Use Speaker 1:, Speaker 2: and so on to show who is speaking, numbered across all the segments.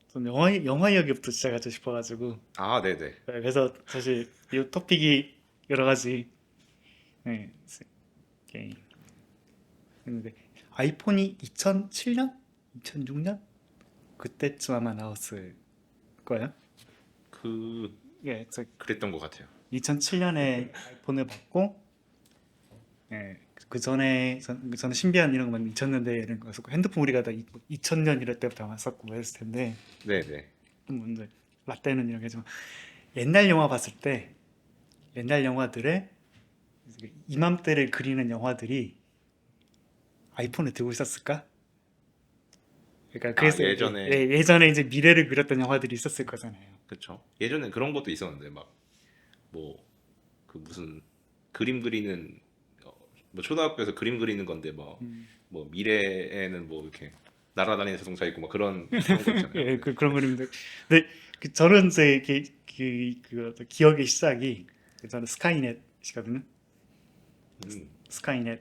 Speaker 1: 전 영화 이야기부터 시작하고 싶어가지고.
Speaker 2: 아, 네네.
Speaker 1: 네, 그래서 사실 이 토픽이 여러 가지. 네, 게임. 근데 아이폰이 2007년, 2006년 그때쯤 아마 나왔을 거예요.
Speaker 2: 그
Speaker 1: 예, 저
Speaker 2: 그랬던 것 같아요.
Speaker 1: 2007년에 아이폰을 받고, 예, 그 전에 저는 신비한 이런 거만 2000년대 이런 거였고 핸드폰 우리가 다 2000년 이럴 때부터 아마 썼고 그랬을 텐데,
Speaker 2: 네네.
Speaker 1: 이제 라떼는 이런 게 좀 옛날 영화 봤을 때 옛날 영화들의 이맘때를 그리는 영화들이 아이폰을 들고 있었을까? 그러니까
Speaker 2: 아,
Speaker 1: 그래서
Speaker 2: 예전에
Speaker 1: 예전에 이제 미래를 그렸던 영화들이 있었을 거잖아요.
Speaker 2: 그쵸. 예전에 그런 것도 있었는데 막 뭐 그 무슨 그림 그리는 어, 뭐 초등학교에서 그림 그리는 건데 뭐 미래에는 뭐 이렇게 날아다니는 자동차 있고 막 그런 거 있잖아요.
Speaker 1: 예,
Speaker 2: 네.
Speaker 1: 그런 그림들. 근데 저는 이제 그 어떤 기억의 시작이 저는 스카이넷이거든요.
Speaker 2: 음,
Speaker 1: 스카이넷.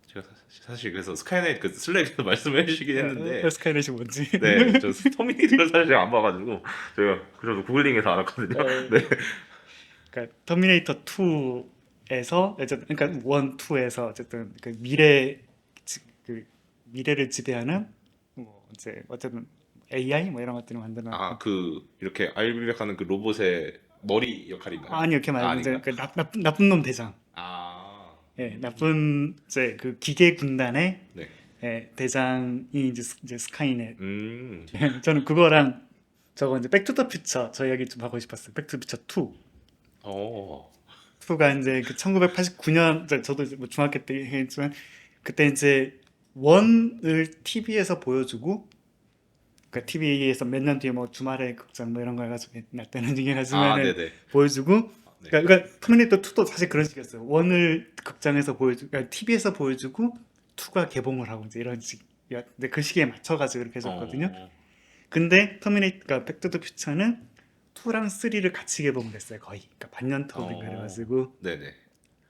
Speaker 2: 제가 사실 그래서 스카이넷 그 슬랙에서 말씀해 주시긴 했는데
Speaker 1: 스카이넷이 뭔지.
Speaker 2: 네, 저 터미네이터를 사실 안 봐가지고 제가 그래도 구글링해서 알았거든요.
Speaker 1: 예,
Speaker 2: 네.
Speaker 1: 그러니까 터미네이터 2에서 어쨌든 그러니까 1, 2에서 어쨌든 그 미래를 지배하는 뭐 이제 어쨌든 AI 뭐 이런 것들을 만드는
Speaker 2: 아, 그 이렇게 알비백하는 그 로봇의 머리 역할인가요?
Speaker 1: 아니 이렇게
Speaker 2: 아,
Speaker 1: 말고 이제
Speaker 2: 아닌가?
Speaker 1: 그 나쁜 놈 대장.
Speaker 2: 아,
Speaker 1: 예, 나쁜 이제 그 기계 군단의
Speaker 2: 네.
Speaker 1: 대장이 이제 스카이넷.
Speaker 2: 음,
Speaker 1: 저는 그거랑 저거 이제 백투더퓨처 저 이야기 좀 하고 싶었어요. 백투더퓨처 2.
Speaker 2: 어,
Speaker 1: 2가 이제 그 1989년 저도 이제 뭐 중학교 때 했지만 그때 이제 원을 TV에서 보여주고 그러니까 TV에서 몇 년 뒤에 뭐 주말에 극장 뭐 이런 거 해가지고 나 때는 얘기
Speaker 2: 아,
Speaker 1: 하지만은
Speaker 2: 네네.
Speaker 1: 보여주고
Speaker 2: 네.
Speaker 1: 그러니까 터미네이터 2도 사실 그런 식이었어요. 원을 극장에서 보여주고 그러니까 TV에서 보여주고 2가 개봉을 하고 이제 이런 식. 근데 그 시기에 맞춰가지고 이렇게 해줬거든요.
Speaker 2: 어,
Speaker 1: 근데 터미네이터 백투더퓨처는 2랑 3를 같이 개봉을 했어요. 거의. 그러니까 반년 터울인가
Speaker 2: 어,
Speaker 1: 그래가지고.
Speaker 2: 네네.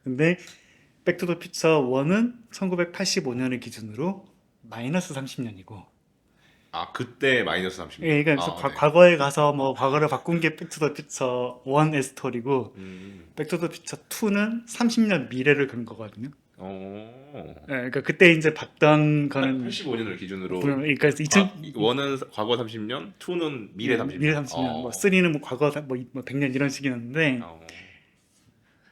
Speaker 1: 근데 백투더퓨처 1은 1985년을 기준으로 마이너스 30년이고
Speaker 2: 아, 그때 마이너스
Speaker 1: 예,
Speaker 2: 30년.
Speaker 1: 그러니까 그래서
Speaker 2: 아, 네.
Speaker 1: 과거에 가서 뭐 과거를 바꾼 게 백투더퓨처 1의 스토리고
Speaker 2: 음,
Speaker 1: 백투더퓨처 2는 30년 미래를 그린 거거든요.
Speaker 2: 어,
Speaker 1: 예, 그러니까 그때 이제 봤던 거는
Speaker 2: 85년을 기준으로,
Speaker 1: 그러니까 2000
Speaker 2: 원은 과거 30년, 2는 미래
Speaker 1: 미래
Speaker 2: 30년.
Speaker 1: 30년 뭐 3는 뭐 과거 뭐 100년 이런 식이었는데
Speaker 2: 어,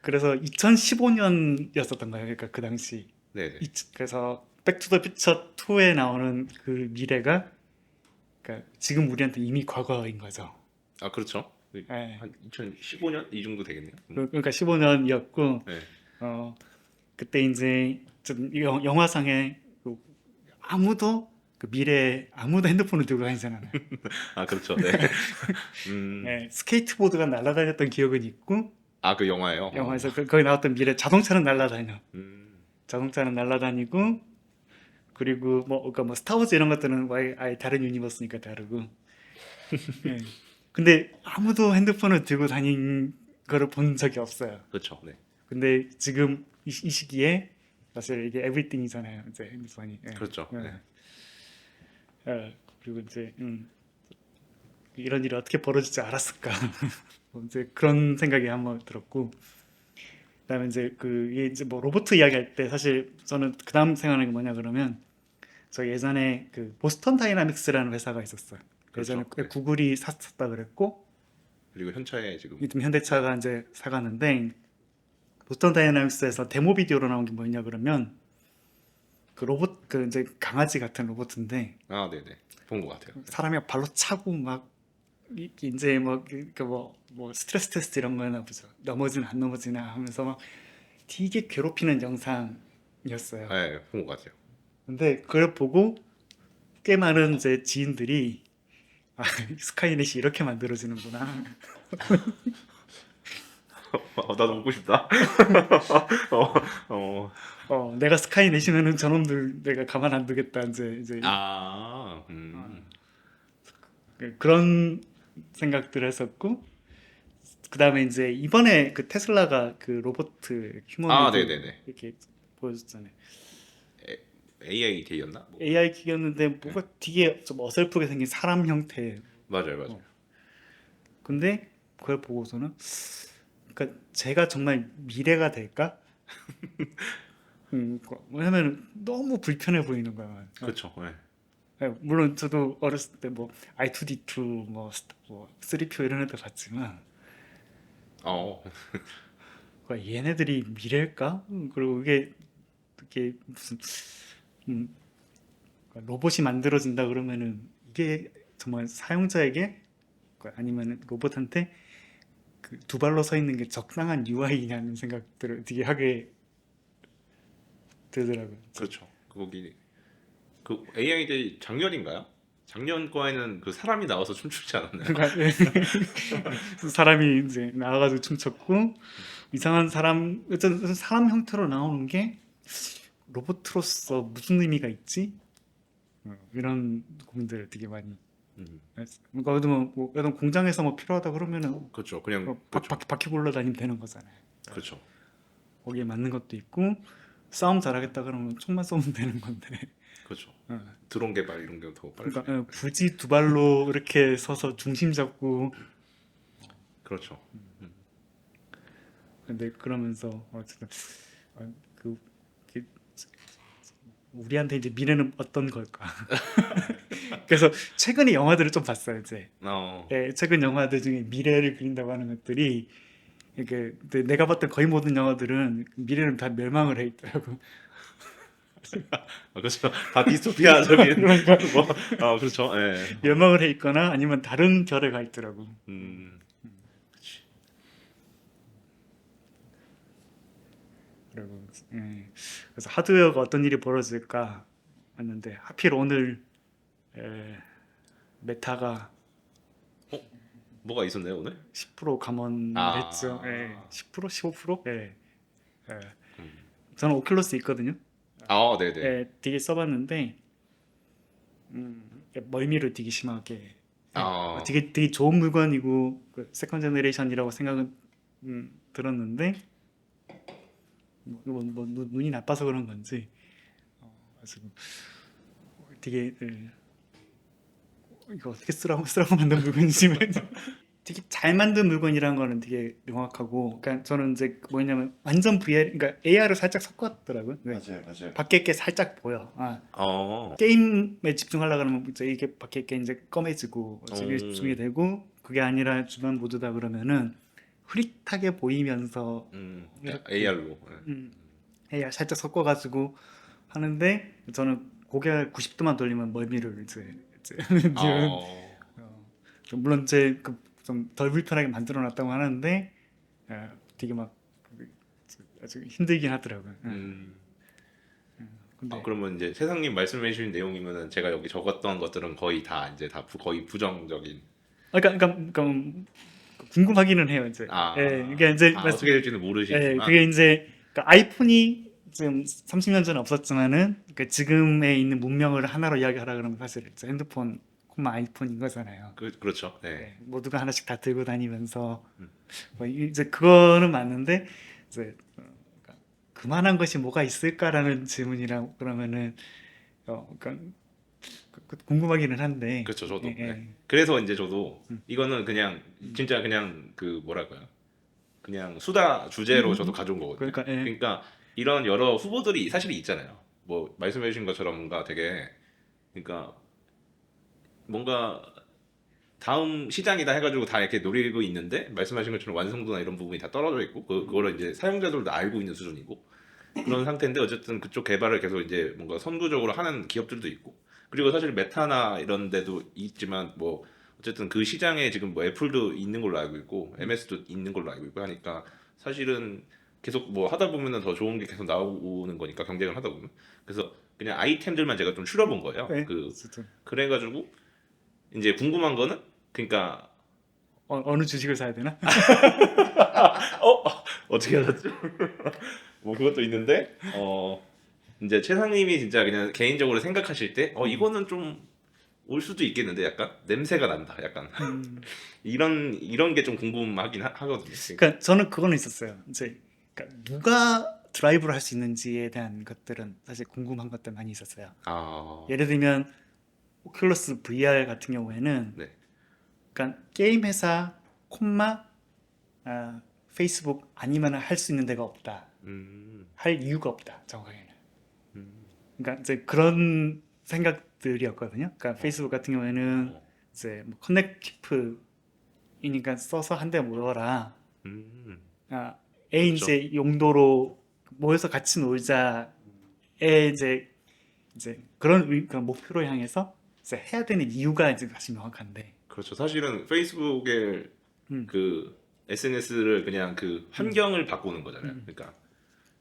Speaker 1: 그래서 2015년이었었던 거예요. 그러니까 그 당시
Speaker 2: 네네.
Speaker 1: 그래서 백투더퓨처 2에 나오는 그 미래가 그러니까 지금 우리한테 이미 과거인 거죠.
Speaker 2: 아, 그렇죠.
Speaker 1: 예.
Speaker 2: 한 2015년 이 정도 되겠네요.
Speaker 1: 그러니까 15년이었고
Speaker 2: 네.
Speaker 1: 어 그때 이제 좀 영화상에 그 아무도 그 미래 아무도 핸드폰을 들고 다니지 않아요.
Speaker 2: 아, 그렇죠. 네.
Speaker 1: 예, 스케이트보드가 날아다녔던 기억은 있고
Speaker 2: 아, 그 영화예요.
Speaker 1: 영화에서 거기 나왔던 미래 자동차는 날아다녀.
Speaker 2: 음,
Speaker 1: 자동차는 날아다니고 그리고 뭐 그러니까 뭐 스타워즈 이런 것들은 아예 다른 유니버스니까 다르고. 예. 근데 아무도 핸드폰을 들고 다닌 거를 본 적이 없어요.
Speaker 2: 그렇죠. 네.
Speaker 1: 근데 지금 이 시기에 사실 이게 에브리띵이잖아요. 이제 핸드폰이. 예.
Speaker 2: 그렇죠. 네.
Speaker 1: 예. 그리고 이제 이런 일이 어떻게 벌어질 줄 알았을까? 뭐 이제 그런 생각이 한번 들었고, 그다음에 이제 이게 이제 뭐 로봇 이야기할 때 사실 저는 그다음 생각하는 게 뭐냐 그러면 저 예전에 그 보스턴 다이나믹스라는 회사가 있었어요. 예전에
Speaker 2: 그렇죠. 네.
Speaker 1: 구글이 샀다 그랬고
Speaker 2: 그리고 현차에 지금
Speaker 1: 요즘
Speaker 2: 네.
Speaker 1: 현대차가 이제 사가는데 보스턴 다이나믹스에서 데모 비디오로 나온 게 뭐냐 그러면 그 로봇 그 이제 강아지 같은 로봇인데
Speaker 2: 아, 네네. 본 것 같아요. 네.
Speaker 1: 사람이 발로 차고 막 이제 뭐 스트레스 테스트 이런 거나 보죠. 넘어지나 안 넘어지나 하면서 막 되게 괴롭히는 영상이었어요.
Speaker 2: 네, 본 것 같아요.
Speaker 1: 근데 그걸 보고 꽤 많은 이제 지인들이 아, 스카이넷이 이렇게 만들어지는구나.
Speaker 2: 나도 먹고 싶다. 어, 어.
Speaker 1: 내가 스카이넷이면은 저놈들 내가 가만 안 두겠다. 이제
Speaker 2: 아,
Speaker 1: 그런 생각들을 했었고 그다음에 이제 이번에 그 테슬라가 그 로봇
Speaker 2: 아,
Speaker 1: 휴머노이드
Speaker 2: 네네네.
Speaker 1: 이렇게 보여줬잖아요.
Speaker 2: AI 데이였나? 뭐.
Speaker 1: AI 기계였는데 뭐가 되게 좀 어설프게 생긴 사람 형태.
Speaker 2: 맞아요, 맞아요.
Speaker 1: 근데 그걸 보고서는 그러니까 제가 정말 미래가 될까? 왜냐면 너무 불편해 보이는 거야.
Speaker 2: 그렇죠. 네.
Speaker 1: 물론 저도 어렸을 때 뭐 R2D2 뭐 3PO 이런 애들 봤지만
Speaker 2: 어,
Speaker 1: 그러니까 얘네들이 미래일까? 그리고 이게 무슨 음, 로봇이 만들어진다 그러면은 이게 정말 사용자에게 아니면 로봇한테 그 두 발로 서 있는 게 적당한 UI냐는 생각들을 되게 하게 되더라고요.
Speaker 2: 그렇죠. 거기 그 AI 데이 작년인가요? 작년 거에는 그 사람이 나와서 춤추지 않았나요?
Speaker 1: 그러니까 사람이 이제 나와가지고 춤췄고 이상한 사람 어떤 사람 형태로 나오는 게 로봇으로서 무슨 의미가 있지? 이런 고민들을 되게 많이
Speaker 2: 음,
Speaker 1: 했어요. 그러니까 뭐 어떤 공장에서 뭐 필요하다 그러면은
Speaker 2: 그렇죠. 그냥 그렇죠.
Speaker 1: 바퀴 굴러다니면 되는 거잖아요.
Speaker 2: 그렇죠.
Speaker 1: 거기에 맞는 것도 있고 싸움 잘하겠다 그러면 총만 쏘면 되는 건데
Speaker 2: 그렇죠.
Speaker 1: 어.
Speaker 2: 드론 개발 이런 게 더 빨리.
Speaker 1: 그러니까 굳이 두 발로 이렇게 서서 중심 잡고
Speaker 2: 그렇죠.
Speaker 1: 근데 그러면서 어쨌든 그 그- 우리한테 이제 미래는 어떤 걸까? 그래서 최근에 영화들을 좀 봤어요 이제.
Speaker 2: 어,
Speaker 1: 최근 영화들 중에 미래를 그린다고 하는 것들이 이게 근데 내가 봤던 거의 모든 영화들은 미래는 다 멸망을 해 있더라고.
Speaker 2: 그렇죠. 다 디스토피아적인
Speaker 1: 그러니까
Speaker 2: 뭐, 그렇죠. 예.
Speaker 1: 멸망을 해 있거나 아니면 다른 결에 가 있더라고.
Speaker 2: 음,
Speaker 1: 그리고 그래서 하드웨어가 어떤 일이 벌어질까 했는데 하필 오늘 에, 메타가
Speaker 2: 뭐가 있었나요 오늘?
Speaker 1: 10%
Speaker 2: 아,
Speaker 1: 감원했죠. 10%, 15%? 예.
Speaker 2: 음.
Speaker 1: 저는 오큘러스 있거든요.
Speaker 2: 네네.
Speaker 1: 되게 써봤는데 멀미를 되게 심하게 해요.
Speaker 2: 아,
Speaker 1: 되게 좋은 물건이고 세컨 제너레이션이라고 생각은 들었는데 눈이 나빠서 그런 건지 그래서 되게 이거 어떻게 쓰라고 만든 물건인지 되게 잘 만든 물건이라는 거는 되게 명확하고 그러니까 저는 이제 뭐냐면 완전 VR 그러니까 AR을 살짝 섞었더라고요.
Speaker 2: 맞아요, 맞아요.
Speaker 1: 밖에 게 살짝 보여.
Speaker 2: 어,
Speaker 1: 게임에 집중하려고 그러면 이제 이게 밖에 게 이제 검해지고
Speaker 2: 음.
Speaker 1: 집중이 되고 그게 아니라 주변 모드다 그러면은 흐릿하게 보이면서 이렇게
Speaker 2: AR로.
Speaker 1: AR 살짝 섞어가지고 하는데 저는 고개 90도만 돌리면 멀미를 이제 이런
Speaker 2: 어,
Speaker 1: 물론 좀 덜 불편하게 만들어 놨다고 하는데 되게 막 아주 힘들긴 하더라고요.
Speaker 2: 음.
Speaker 1: 근데
Speaker 2: 그러면 이제 세상님 말씀해 주신 내용이면은 제가 여기 적었던 것들은 거의 다 이제 다 거의 부정적인.
Speaker 1: 그러니까 궁금하기는 해요 이제. 이게 이제
Speaker 2: 어떻게 될지는 모르시지만.
Speaker 1: 그게 이제 그러니까 아이폰이 지금 30년 전에 없었지만은 그러니까 지금에 있는 문명을 하나로 이야기하라 그러면 사실 이제 핸드폰, 콤마 아이폰인 거잖아요.
Speaker 2: 그렇죠. 네.
Speaker 1: 모두가 하나씩 다 들고 다니면서
Speaker 2: 음.
Speaker 1: 뭐 이제 그거는 맞는데 이제 그러니까 그만한 것이 뭐가 있을까라는 질문이라 그러면은 그러니까 궁금하기는 한데
Speaker 2: 그렇죠. 저도.
Speaker 1: 예, 예.
Speaker 2: 네. 그래서 이제 저도
Speaker 1: 음.
Speaker 2: 이거는 그냥 진짜 그냥 그 뭐랄까요? 그냥 수다 주제로 저도 가져온 거거든요.
Speaker 1: 그러니까 예.
Speaker 2: 그러니까 이런 여러 후보들이 사실 있잖아요. 뭐 말씀해 주신 것처럼 뭔가 되게 그러니까 뭔가 다음 시장이다 해가지고 다 이렇게 노리고 있는데 말씀하신 것처럼 완성도나 이런 부분이 다 떨어져 있고 그거를 이제 사용자들도 알고 있는 수준이고 그런 상태인데 어쨌든 그쪽 개발을 계속 이제 뭔가 선구적으로 하는 기업들도 있고 그리고 사실 메타나 이런 데도 있지만 뭐 어쨌든 그 시장에 지금 뭐 애플도 있는 걸로 알고 있고 MS도 있는 걸로 알고 있고 하니까 사실은 계속 뭐 하다 보면은 더 좋은 게 계속 나오는 거니까 경쟁을 하다 보면 그래서 그냥 아이템들만 제가 좀 추려본 거예요.
Speaker 1: 어쨌든
Speaker 2: 그래가지고 이제 궁금한 거는 그러니까
Speaker 1: 어느 주식을 사야 되나?
Speaker 2: 어떻게 알았죠? 뭐 그것도 있는데 이제 최상님이 진짜 그냥 개인적으로 생각하실 때 이거는 좀 올 수도 있겠는데 약간 냄새가 난다 약간 이런 게 좀 궁금하긴 하거든요.
Speaker 1: 그러니까 저는 그거는 있었어요. 이제 그러니까 누가 드라이브를 할 수 있는지에 대한 것들은 사실 궁금한 것들 많이 있었어요.
Speaker 2: 아,
Speaker 1: 예를 들면 오큘러스 VR 같은 경우에는
Speaker 2: 네.
Speaker 1: 그러니까 게임 회사, 콤마, 페이스북 아니면 할 수 있는 데가 없다.
Speaker 2: 음,
Speaker 1: 할 이유가 없다. 정확하게는.
Speaker 2: 음,
Speaker 1: 그러니까 이제 그런 생각들이었거든요. 그러니까
Speaker 2: 어,
Speaker 1: 페이스북 같은 경우에는
Speaker 2: 어,
Speaker 1: 이제 뭐 커넥티프이니까 써서 한 대 모여라.
Speaker 2: 음,
Speaker 1: 아, 에
Speaker 2: 그렇죠.
Speaker 1: 이제 용도로 모여서 같이 놀자에 이제 그런 목표로 향해서 이제 해야 되는 이유가 이제 사실 명확한데.
Speaker 2: 그렇죠. 사실은 페이스북의
Speaker 1: 음,
Speaker 2: 그 SNS를 그냥 그
Speaker 1: 음,
Speaker 2: 환경을 바꾸는 거잖아요.
Speaker 1: 음,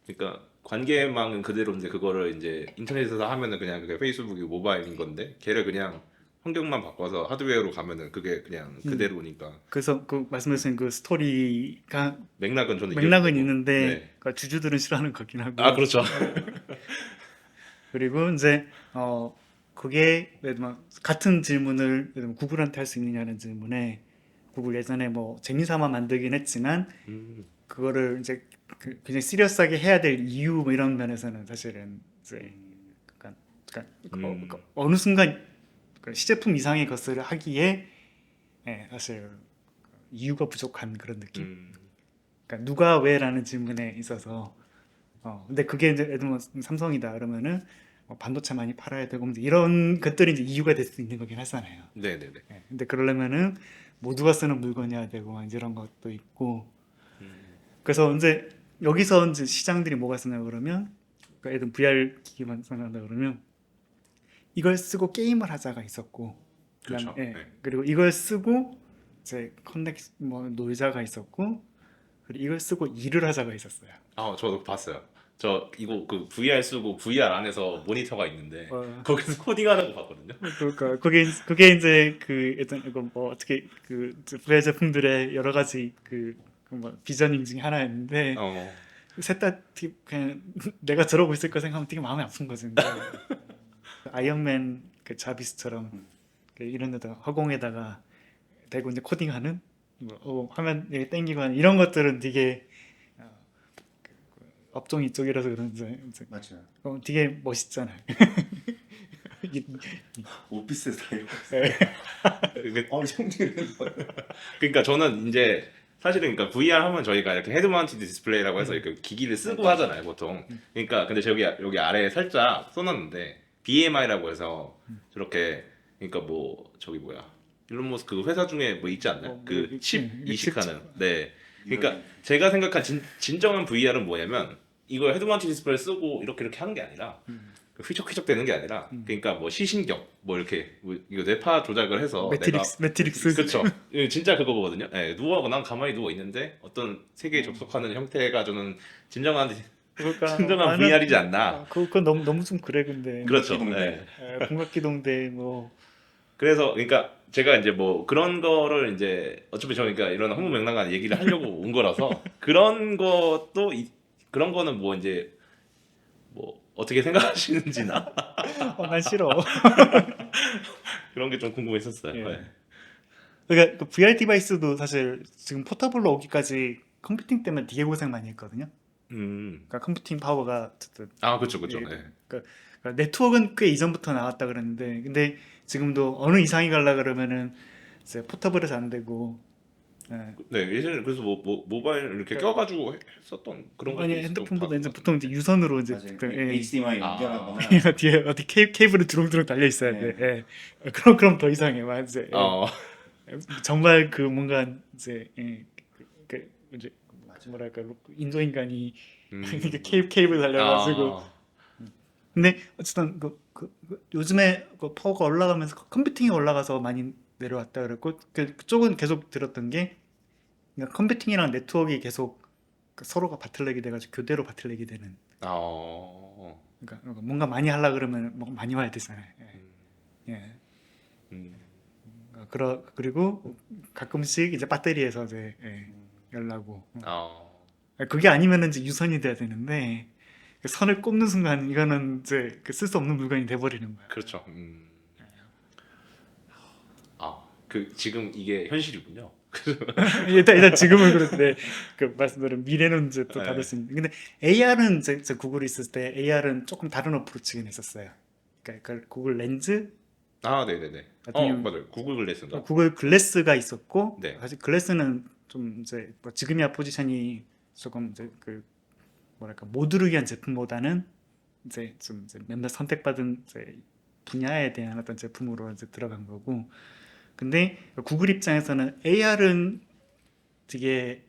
Speaker 2: 그러니까 관계망은 그대로인데 그거를 이제 인터넷에서 하면은 그냥 그게 페이스북이 모바일인 건데 걔를 그냥 환경만 바꿔서 하드웨어로 가면은 그게 그냥
Speaker 1: 음.
Speaker 2: 그대로니까
Speaker 1: 그래서 그 말씀하신 그 스토리가
Speaker 2: 맥락은 저는
Speaker 1: 맥락은
Speaker 2: 이해되고.
Speaker 1: 있는데
Speaker 2: 네.
Speaker 1: 그러니까 주주들은 싫어하는 거긴
Speaker 2: 아,
Speaker 1: 하고.
Speaker 2: 그렇죠.
Speaker 1: 그리고 이제 그게 예를 들면 같은 질문을 예를 들면 구글한테 할 수 있느냐는 질문에 구글 예전에 뭐 재미삼아 만들긴 했지만
Speaker 2: 음,
Speaker 1: 그거를 이제 굉장히 시리어스하게 해야 될 이유 뭐 이런 면에서는 사실은 이제 그러니까
Speaker 2: 음,
Speaker 1: 어느 순간 그 시제품 이상의 것을 하기에 사실 이유가 부족한 그런 느낌?
Speaker 2: 음,
Speaker 1: 그러니까 누가 왜라는 질문에 있어서 근데 그게 이제 예를 들면 삼성이다 그러면은 반도체 많이 팔아야 되고 이제 이런 것들이 이제 이유가 될 수 있는 거긴 하잖아요.
Speaker 2: 네네네.
Speaker 1: 근데 그러려면은 모두가 쓰는 물건이어야 되고 막 이제 이런 것도 있고
Speaker 2: 음,
Speaker 1: 그래서 이제 여기서 이제 시장들이 뭐가 있었냐 그러면 그러니까 예를 들면 VR 기기만 생각한다 그러면 이걸 쓰고 게임을 하자가 있었고 그다음에
Speaker 2: 그렇죠. 네.
Speaker 1: 그리고 이걸 쓰고 이제 커넥 뭐 놀자가 있었고 그리고 이걸 쓰고 일을 하자가 있었어요.
Speaker 2: 아, 저도 봤어요. 저 이거 그 VR 쓰고 VR 안에서 모니터가 있는데
Speaker 1: 어,
Speaker 2: 거기서 코딩하는 거 봤거든요.
Speaker 1: 그러니까 그게 이제 그 일단 이거 뭐 어떻게 그 VR 제품들의 여러 가지 그뭐 비전인 중에 하나였는데
Speaker 2: 어,
Speaker 1: 셋 다 그냥 내가 저러고 있을 거 생각하면 되게 마음이 아픈 거지. 근데 아이언맨 그 자비스처럼 그 이런 데다가 허공에다가 대고 이제 코딩하는 뭐, 화면 이렇게 땡기고 하는 이런 것들은 되게 어, 업종 이쪽이라서 그런지 이제
Speaker 3: 맞아요.
Speaker 1: 되게 멋있잖아요. 이-
Speaker 3: 오피스에서 이런 거.
Speaker 1: 예.
Speaker 2: 그-
Speaker 3: 형들은
Speaker 2: 그러니까 저는 이제 사실은 그러니까 VR 하면 저희가 이렇게 헤드 마운티드 디스플레이라고 해서 이렇게 기기를 쓰고 하잖아요, 보통. 그러니까 근데 저기 여기 아래에 살짝 써놨는데 BMI라고 해서 저렇게 그러니까 뭐 저기 뭐야 일론 머스크 그 회사 중에 뭐 있지 않나요? 그 칩 이식하는. 네. 그러니까 제가 생각한 진정한 VR은 뭐냐면 이걸 헤드 마운티드 디스플레이 쓰고 이렇게 하는 게 아니라 휘적휘적 되는 게 아니라 그러니까 뭐 시신경 뭐 이렇게 뭐 이거 뇌파 조작을 해서 내가
Speaker 1: 매트릭스.
Speaker 2: 그쵸. 예, 진짜 그거거든요. 예, 난 가만히 누워 있는데 어떤 세계에 접속하는 형태가 저는 진정한
Speaker 1: 그러니까
Speaker 2: 진정한
Speaker 1: 나는
Speaker 2: VR이지 않나.
Speaker 1: 그건 너무 좀 그래 근데
Speaker 2: 그렇죠.
Speaker 3: 공각기동대.
Speaker 2: 예.
Speaker 1: 공각기동대 뭐
Speaker 2: 그래서 그러니까 제가 이제 뭐 그런 거를 이제 어차피 저 그러니까 이런 허무맹랑한 얘기를 하려고 온 거라서 그런 것도 그런 거는 뭐 이제 뭐 어떻게 생각하시는지나
Speaker 1: 난 싫어.
Speaker 2: 그런 게 좀 궁금했었어요.
Speaker 1: 예.
Speaker 2: 예.
Speaker 1: 그러니까 그 VR 디바이스도 사실 지금 포터블로 오기까지 컴퓨팅 때문에 되게 고생 많이 했거든요. 그러니까 컴퓨팅 파워가 어쨌든
Speaker 2: 아, 그렇죠, 그렇죠.
Speaker 1: 예,
Speaker 2: 예.
Speaker 1: 그러니까 네트워크는 꽤 이전부터 나왔다 그랬는데 근데 지금도 어느 이상이 가려 그러면은 이제 포터블에서 안 되고
Speaker 2: 네, 예전에 그래서 뭐 모바일 이렇게 껴가지고 했었던 그런 것도
Speaker 1: 아니
Speaker 2: 있었던
Speaker 1: 핸드폰보다
Speaker 2: 것
Speaker 1: 이제
Speaker 2: 같은데.
Speaker 1: 보통 이제 유선으로 이제
Speaker 3: 맞아요.
Speaker 1: 예.
Speaker 3: HDMI
Speaker 2: 아.
Speaker 3: 연결하거나
Speaker 1: 뒤에 어디 케이블이 두렁두렁 달려 있어야 돼.
Speaker 3: 네.
Speaker 1: 예. 그럼 더 이상해. 맞지
Speaker 2: 어,
Speaker 1: 정말 그 뭔가 이제 이제
Speaker 3: 맞아요.
Speaker 1: 뭐랄까 인조인간이
Speaker 2: 음,
Speaker 1: 이렇게 케이블 달려가지고
Speaker 2: 아,
Speaker 1: 근데 어쨌든 요즘에 그 파워가 올라가면서 컴퓨팅이 올라가서 많이 내려왔다 그랬고 그쪽은 계속 들었던 게 그러니까 컴퓨팅이랑 네트워크가 계속 서로가 바틀내게 돼가지고 교대로 바틀내게 되는 그러니까 뭔가 많이 하려 그러면 뭐 많이 와야 되잖아요. 예.
Speaker 2: 음,
Speaker 1: 그리고 가끔씩 이제 배터리에서 이제 열나고
Speaker 2: 아,
Speaker 1: 그게 아니면은 이제 유선이 돼야 되는데 그 선을 꼽는 순간 이거는 이제 쓸 수 없는 물건이 돼버리는 거야.
Speaker 2: 그렇죠. 그 지금 이게 현실이군요.
Speaker 1: 일단 지금은 그런데 그 말씀드린 미래는 이제 또
Speaker 2: 네.
Speaker 1: 다를 수 있는데 근데 AR은 제 구글에 있을 때 AR은 조금 다른 어프로치긴 했었어요. 그러니까 그 구글 렌즈
Speaker 2: 아, 네네네.
Speaker 1: 같은 경우
Speaker 2: 맞아요. 구글 글래스인가?
Speaker 1: 구글 글래스가 있었고
Speaker 2: 네.
Speaker 1: 사실 글래스는 좀 이제 뭐 지금이야 포지션이 조금 이제 그 뭐랄까 모두를 위한 제품보다는 이제 좀 이제 몇몇 선택받은 이제 분야에 대한 어떤 제품으로 이제 들어간 거고 근데 구글 입장에서는 AR은 되게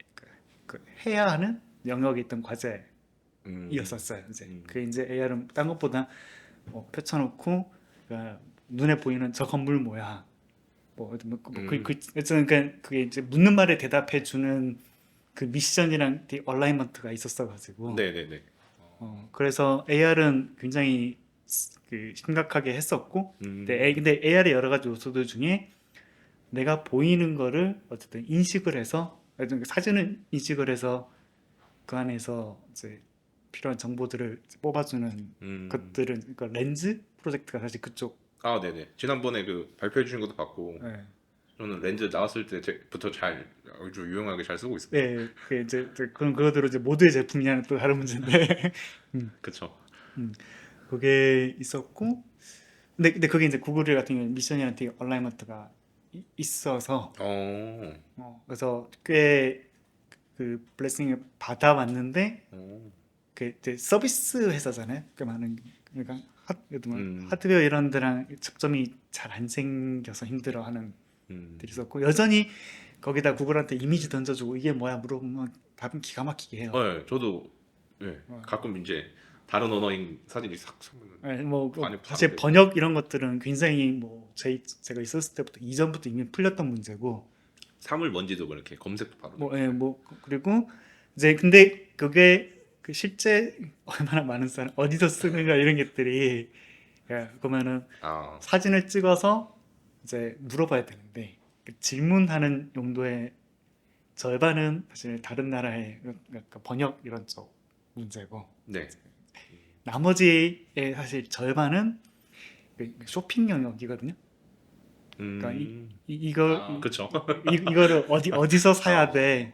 Speaker 1: 그 해야 하는 영역에 있던 과제였었어요. 이제 그 이제 AR은 딴 것보다 뭐 펼쳐놓고 그러니까 눈에 보이는 저 건물 뭐야 어쨌든 그게 이제 묻는 말에 대답해 주는 그 미션이랑 얼라이먼트가 있었어 가지고
Speaker 2: 네네네.
Speaker 1: 그래서 AR은 굉장히 그 심각하게 했었고
Speaker 2: 음.
Speaker 1: 근데 AR의 여러 가지 요소들 중에 내가 보이는 거를 어쨌든 인식을 해서 사진을 인식을 해서 그 안에서 이제 필요한 정보들을 이제 뽑아주는 것들은 그러니까 렌즈 프로젝트가 사실 그쪽
Speaker 2: 아, 네네. 지난번에 그 발표해 주신 것도 봤고
Speaker 1: 예.
Speaker 2: 저는 렌즈 나왔을 때부터 아주 유용하게 잘 쓰고 있습니다.
Speaker 1: 네, 그 이제 그런 그거대로 이제 모두의 제품이냐는 또 다른 문제인데
Speaker 2: 그쵸.
Speaker 1: 그게 있었고 근데 그게 이제 구글 같은 경우 미션이랑 되게 얼라이먼트가 있어서 그래서 꽤 그 블레싱을 받아왔는데 그 이제 서비스 회사잖아요. 꽤 많은 그러니까 하드웨어 이런 데랑 접점이 잘 안 생겨서 힘들어하는 들이 있었고 여전히 거기다 구글한테 이미지 던져주고 이게 뭐야 물어보면 답은 기가 막히게 해요.
Speaker 2: 네, 저도 가끔 이제 다른 언어인 사진이 싹 쓰면
Speaker 1: 네, 뭐
Speaker 2: 번역
Speaker 1: 사실
Speaker 2: 바로 되고.
Speaker 1: 번역 이런 것들은 굉장히 뭐 제가 있었을 때부터 이전부터 이미 풀렸던 문제고
Speaker 2: 사물 뭔지도 뭐 이렇게 검색도 바로
Speaker 1: 뭐,
Speaker 2: 되고.
Speaker 1: 예, 뭐 그리고 이제 근데 그게 그 실제 얼마나 많은 사람 어디서 쓰는가 이런 것들이 그러면은
Speaker 2: 아,
Speaker 1: 사진을 찍어서 이제 물어봐야 되는데 그 질문하는 용도의 절반은 사실 다른 나라의 그러니까 번역 이런 쪽 문제고
Speaker 2: 네.
Speaker 1: 나머지의 사실 절반은 그 쇼핑 영역이거든요. 그러니까 이걸
Speaker 2: 그쵸.
Speaker 1: 이거를 어디서 사야 돼?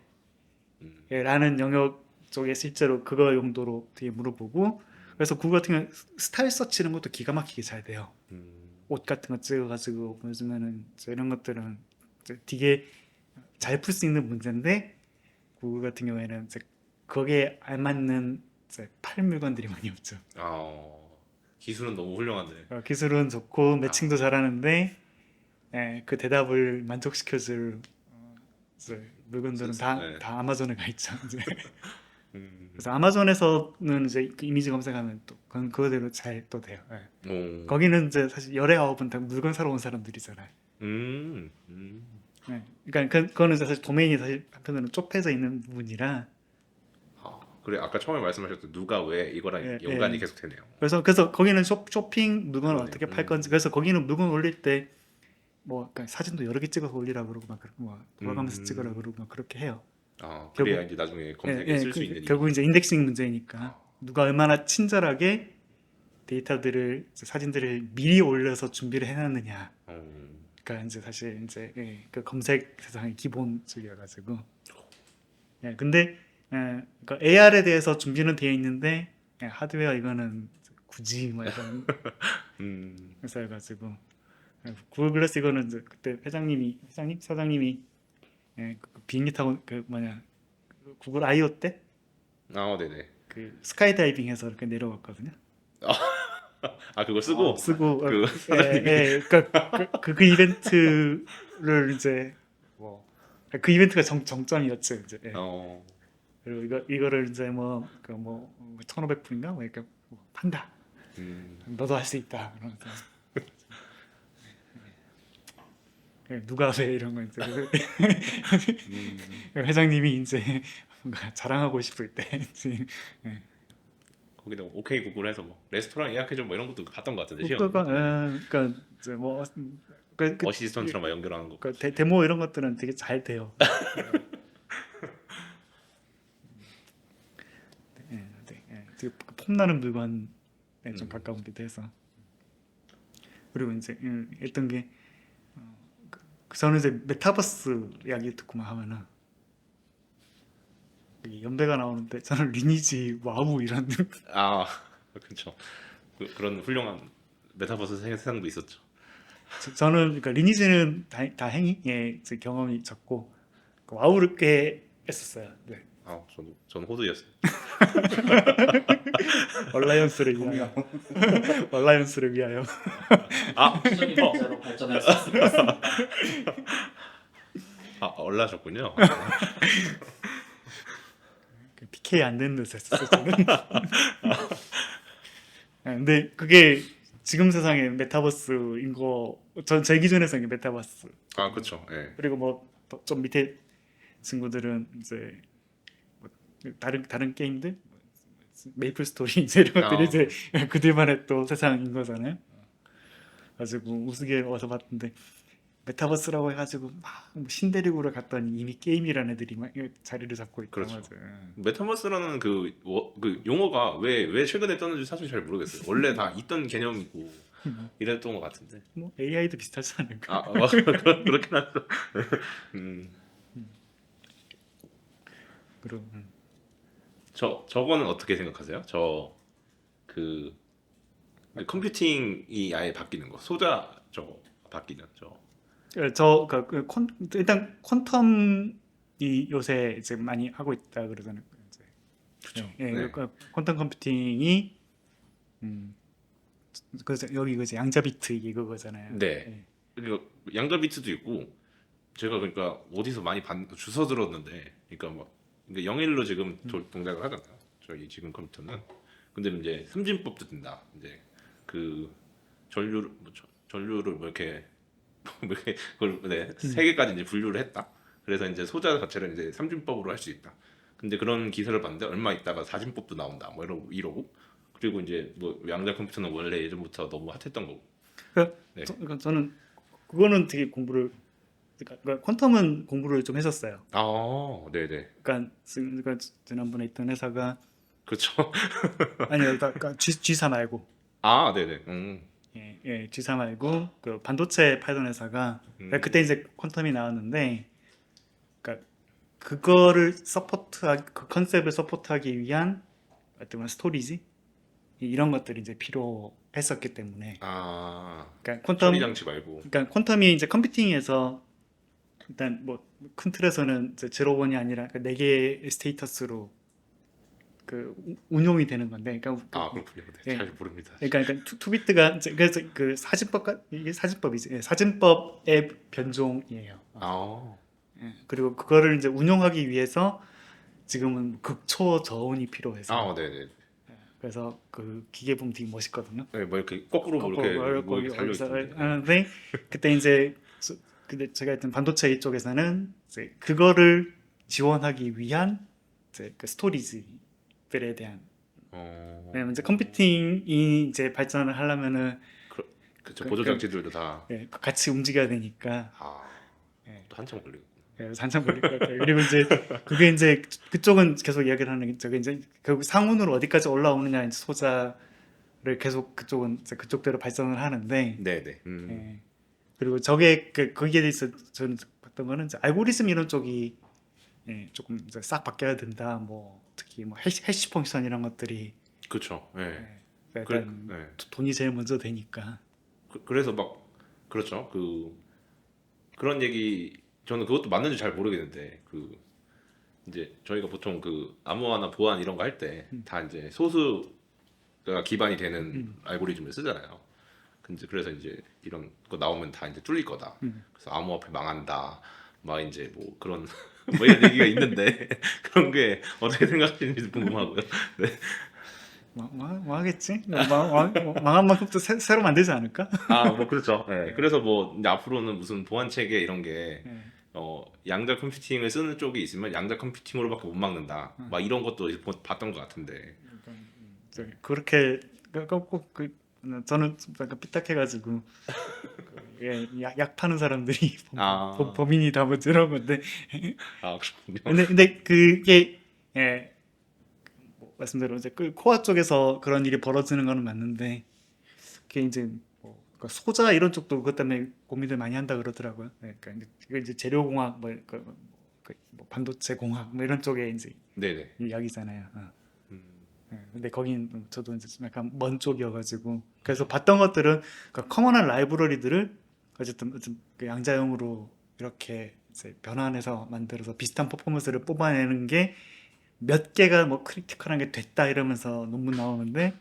Speaker 2: 음,
Speaker 1: 라는 영역 쪽에 실제로 그거 용도로 되게 물어보고 그래서 구글 같은 경우 스타일 서치는 것도 기가 막히게 잘 돼요. 옷 같은 거 찍어가지고 보여주면은 이런 것들은 이제 되게 잘 풀 수 있는 문제인데 구글 같은 경우에는 이제 거기에 알맞는 이제 팔 물건들이 많이 없죠.
Speaker 2: 기술은 너무 훌륭한데.
Speaker 1: 기술은 좋고 매칭도 잘하는데 그 대답을 만족시켜줄 이제 물건들은
Speaker 2: 네.
Speaker 1: 다 아마존에 가 있죠. 이제.
Speaker 2: 음,
Speaker 1: 그래서 아마존에서는 이제 그 이미지 검색하면 또 그건 그거대로 잘 또 돼요. 거기는 이제 사실 열의 아홉은 다 물건 사러 온 사람들이잖아요.
Speaker 2: 음, 음.
Speaker 1: 그러니까 그거는 사실 도메인이 사실 한편으로는 좁혀져 있는 부분이라
Speaker 2: 그래 아까 처음에 말씀하셨던 누가 왜 이거랑
Speaker 1: 예,
Speaker 2: 연관이
Speaker 1: 예.
Speaker 2: 계속 되네요.
Speaker 1: 그래서 거기는 쇼핑 물건을
Speaker 2: 그러네요.
Speaker 1: 어떻게 팔 건지 그래서 거기는 물건 올릴 때 뭐 그러니까 사진도 여러 개 찍어서 올리라 그러고 막 그러고 막 돌아가면서 찍으라 그러고 막 그렇게 해요.
Speaker 2: 그래야 이제 나중에 검색에 쓸 수 있는.
Speaker 1: 결국 이제 인덱싱 문제니까 누가 얼마나 친절하게 데이터들을 사진들을 미리 올려서 준비를 해놨느냐. 그러니까 이제 사실 이제 그 검색 세상의 기본적이어가지고. 근데 그러니까 AR에 대해서 준비는 되어 있는데 하드웨어 이거는 굳이 뭐 이런 회사여가지고 구글 글래스 이거는 이제 그때 사장님이 그 비행기 타고 그 뭐냐 구글 I/O 때
Speaker 2: 네네.
Speaker 1: 그 스카이다이빙해서 이렇게 내려갔거든요.
Speaker 2: 그거 쓰고
Speaker 1: 쓰고
Speaker 2: 그 사장님이
Speaker 1: 그러니까 그 이벤트를 이제 뭐 그 이벤트가 정점이었죠 이제. 그리고 이거를 이제 뭐그뭐 1,500불인가 뭐 이렇게 판다. 너도 할 수 있다. 그러면서 누가 왜 이런 거 이제 회장님이 이제 뭔가 자랑하고 싶을 때
Speaker 2: 거기다 오케이 구글 해서 뭐 레스토랑 예약해줘 뭐 이런 것도 봤던 것 같은데 시험.
Speaker 1: 그러니까 이제 뭐
Speaker 2: 어시스턴트랑 막 연결하는 거.
Speaker 1: 데모 이런 것들은 되게 잘 돼요. 되게 폼나는 물건에 좀 가까운기도 해서 그리고 이제 했던 게 저는 이제 메타버스 이야기 듣고만 하면은 여기 연배가 나오는데 저는 리니지 와우 이런
Speaker 2: 아 그렇죠. 그런 훌륭한 메타버스 세상도 있었죠.
Speaker 1: 저는 그러니까 리니지는 다행히 예, 제 경험이 적고 와우를 꽤 했었어요. 네.
Speaker 2: 아 저는 호두였어요.
Speaker 1: 얼라이언스를 위하여 얼라이언스를 위하여
Speaker 2: 아,
Speaker 4: 적인 문제로 발전할 수 있을 것 같습니다.
Speaker 2: 얼라셨군요.
Speaker 1: PK 안 되는 데서 했었어요. 저는. 아, 근데 그게 지금 세상의 메타버스인 거, 전 제 기준에서 이게 메타버스.
Speaker 2: 아 그렇죠. 예.
Speaker 1: 그리고 뭐 좀 밑에 친구들은 이제 뭐 다른 게임들, 메이플 스토리 이제 이런 것들이
Speaker 2: 아.
Speaker 1: 이제 그들만의 또 세상인 거잖아요. 가지고 우스개 와서 봤는데 메타버스라고 해가지고 막뭐 신대륙으로 갔더니 이미 게임이라는 애들이 막 자리를 잡고 있고
Speaker 2: 그렇죠.
Speaker 1: 맞아요.
Speaker 2: 메타버스라는 그 용어가 왜 최근에 떴는지 사실 잘 모르겠어요. 원래 다 있던 개념이고 이랬던 것 같은데.
Speaker 1: 뭐 AI도 비슷하지 않을까?
Speaker 2: 그렇긴 하죠. 음,
Speaker 1: 그리고
Speaker 2: 저거는 어떻게 생각하세요? 그 컴퓨팅이 아예 바뀌는 거, 소자 저거 바뀌는 저.
Speaker 1: 일단 퀀텀이 요새 이제 많이 하고 있다 그러잖아요. 이제.
Speaker 2: 그렇죠.
Speaker 1: 예,
Speaker 2: 네.
Speaker 1: 그러니까 퀀텀 컴퓨팅이 그래서 여기 그제 양자 비트 이게 그거잖아요.
Speaker 2: 네.
Speaker 1: 예.
Speaker 2: 그러니까 양자 비트도 있고 제가 그러니까 어디서 많이 주워 들었는데, 그러니까 영일로 지금 동작을 하잖아요. 저희 지금 컴퓨터는. 근데 이제 삼진법도 된다. 이제 그 전류를 뭐 이렇게 그걸 세 개까지 이제 분류를 했다. 그래서 이제 소자 자체를 이제 삼진법으로 할 수 있다. 근데 그런 기사를 봤는데 얼마 있다가 사진법도 나온다. 뭐 이러고 그리고 이제 뭐 양자 컴퓨터는 원래 예전부터 너무 핫했던 거고. 네.
Speaker 1: 그러니까 저는 그거는 되게 공부를 그러니까 퀀텀은 공부를 좀 했었어요.
Speaker 2: 아, 네네.
Speaker 1: 그러니까 지난번에 있던 회사가
Speaker 2: 그렇죠.
Speaker 1: 아니요, 그러니까 G사 말고
Speaker 2: 아, 네네.
Speaker 1: 예, G사 말고 그 반도체 팔던 회사가 그러니까 그때 이제 퀀텀이 나왔는데, 그러니까 그거를 그 컨셉을 서포트하기 위한 어떤 스토리지 이런 것들이 이제 필요했었기 때문에,
Speaker 2: 아,
Speaker 1: 그러니까
Speaker 2: 처리 장치 말고.
Speaker 1: 그러니까 퀀텀이 이제 컴퓨팅에서 일단 뭐 큰 틀에서는 이제 제로원이 아니라 네 개의 스테이터스로 그 운용이 되는 건데, 그러니까
Speaker 2: 아, 그렇군요. 네,
Speaker 1: 예.
Speaker 2: 잘 모릅니다.
Speaker 1: 그러니까 투비트가 그래서 그 이게 사진법이지. 예, 사진법의 변종이에요.
Speaker 2: 아,
Speaker 1: 예, 그리고 그거를 이제 운용하기 위해서 지금은 극초 저온이 필요해서
Speaker 2: 네네.
Speaker 1: 그래서 그 기계 보면 되게 멋있거든요.
Speaker 2: 네, 뭐 이렇게 거꾸로 뭐 이렇게 뭐 이렇게 달려 있던데.
Speaker 1: 하는데 그때 이제 근데 제가 했던 반도체 이쪽에서는 이제 그거를 지원하기 위한 이제 그 스토리지들에 대한, 왜냐면 이제 컴퓨팅이 이제 발전을 하려면은
Speaker 2: 그쵸, 보조 장치들도 다.
Speaker 1: 예, 같이 움직여야 되니까 예.
Speaker 2: 또 한참 걸리고.
Speaker 1: 예, 한참 걸릴 것 같아요. 그리고 이제 그게 이제 그쪽은 계속 이야기를 하는 게 저게 이제 결국 상온으로 어디까지 올라오느냐 이제 소자를 계속 그쪽은 이제 그쪽대로 발전을 하는데,
Speaker 2: 네네.
Speaker 1: 예. 그리고 저게 거기에 대해서 저는 봤던 거는 이제 알고리즘 이런 쪽이 예, 조금 이제 싹 바뀌어야 된다. 뭐 특히 뭐 해시 펑션 이런 것들이
Speaker 2: 그쵸. 네.
Speaker 1: 예,
Speaker 2: 그래,
Speaker 1: 일단
Speaker 2: 네.
Speaker 1: 돈이 제일 먼저 되니까.
Speaker 2: 그래서 막 그렇죠. 그런 얘기 저는 그것도 맞는지 잘 모르겠는데 이제 저희가 보통 암호화나 보안 이런 거 할 때 다 이제 소수가 기반이 되는 알고리즘을 쓰잖아요. 근데 그래서 이제 이런 거 나오면 다 이제 뚫릴 거다. 그래서 암호화폐 망한다. 막 이제 뭐 그런 뭐 이런 얘기가 있는데 그런 게 어떻게 생각하시는지 궁금하고요. 네.
Speaker 1: 망하겠지? 망한 만큼 또 새로 만들지 않을까?
Speaker 2: 뭐 그렇죠. 네. 그래서 뭐 이제 앞으로는 무슨 보안 체계 이런 게
Speaker 1: 예.
Speaker 2: 양자 컴퓨팅을 쓰는 쪽이 있으면 양자 컴퓨팅으로밖에 못 막는다. 막 이런 것도 이제 봤던 것 같은데.
Speaker 1: 그렇게 꼭 저는 좀 약간 삐딱해가지고 예, 약 파는 사람들이 범인이 다 뭐 이런 건데,
Speaker 2: 그렇군요.
Speaker 1: 근데 그게 예, 뭐 말씀대로 이제 그 코어 쪽에서 그런 일이 벌어지는 거는 맞는데, 그게 이제 뭐 그러니까 소자 이런 쪽도 그것 때문에 고민을 많이 한다 그러더라고요. 네, 그러니까 이거 이제 재료공학 뭐 반도체 공학 뭐 이런 쪽에 이제
Speaker 2: 네네.
Speaker 1: 이야기잖아요.
Speaker 2: 음,
Speaker 1: 네, 근데 거긴 저도 이제 좀 약간 먼 쪽이어가지고 그래서 봤던 것들은 그러니까 커먼한 라이브러리들을 어쨌든 그 양자형으로 이렇게 이제 변환해서 만들어서 비슷한 퍼포먼스를 뽑아내는 게 몇 개가 뭐 크리티컬한 게 됐다 이러면서 논문 나오는데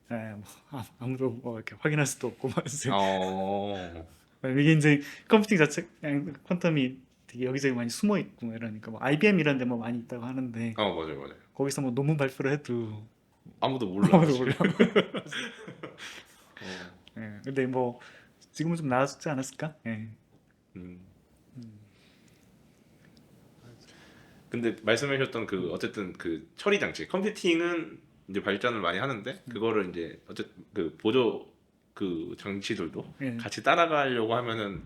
Speaker 1: 뭐 아무도 뭐 이렇게 확인할 수도 없고 막 이제
Speaker 2: 어,
Speaker 1: 이게 이제 컴퓨팅 자체 그냥 퀀텀이 되게 여기저기 많이 숨어 있고 이러니까 뭐 IBM 이런 데 뭐 많이 있다고 하는데
Speaker 2: 맞아요, 맞아요.
Speaker 1: 거기서 뭐 논문 발표를 해도
Speaker 2: 아무도 몰라.
Speaker 1: 아무도
Speaker 2: 사실.
Speaker 1: 몰라.
Speaker 2: 어,
Speaker 1: 근데 뭐 지금은 좀 나아졌지 않았을까? 예.
Speaker 2: 음. 근데 말씀하셨던 그
Speaker 1: 음.
Speaker 2: 어쨌든 그 처리 장치, 컴퓨팅은 이제 발전을 많이 하는데 그거를 이제 어쨌든 그 보조 그 장치들도
Speaker 1: 예.
Speaker 2: 같이 따라가려고 하면은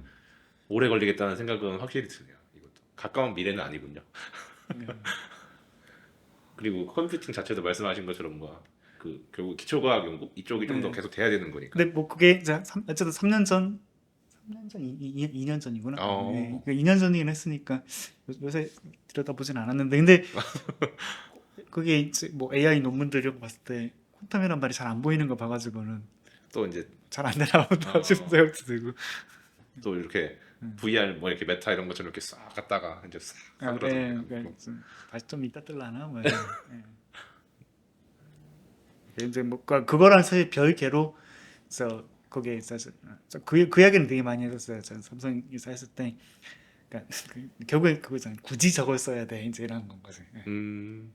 Speaker 2: 오래 걸리겠다는 생각은 확실히 드네요. 이것도 가까운 미래는 아니군요.
Speaker 1: 예.
Speaker 2: 그리고 컴퓨팅 자체도 말씀하신 것처럼 뭐 그 결국 기초과학 연구 이쪽이 좀 더
Speaker 1: 예.
Speaker 2: 계속 돼야 되는 거니까.
Speaker 1: 근데 뭐 그게 이제 어쨌든 3년 전, 3년 전, 2년 전이구나. 예.
Speaker 2: 어,
Speaker 1: 2년 전이긴 했으니까 요새 들여다보진 않았는데 근데 그게 이제 뭐 AI 논문들 이런 거 봤을 때 퀀텀이란 말이 잘 안 보이는 거 봐가지고는
Speaker 2: 또 이제
Speaker 1: 잘 안 되나 보다
Speaker 2: 어,
Speaker 1: 싶은 생각도 들고.
Speaker 2: 또 이렇게
Speaker 1: 음.
Speaker 2: VR 뭐 이렇게 메타 이런 것처럼 이렇게 싹 갔다가 이제 싹 사그라들고.
Speaker 1: 그러니까 다시 좀 이따 뜰라나 뭐. 이제 뭐 그거랑 사실 별개로 저 거기에 사실 그 이야기는 되게 많이 했었어요. 저 삼성에서 했을 때. 그러니까 결국에 그거잖아요. 굳이 저걸 써야 돼 이제 이런 건 거지.
Speaker 2: 음,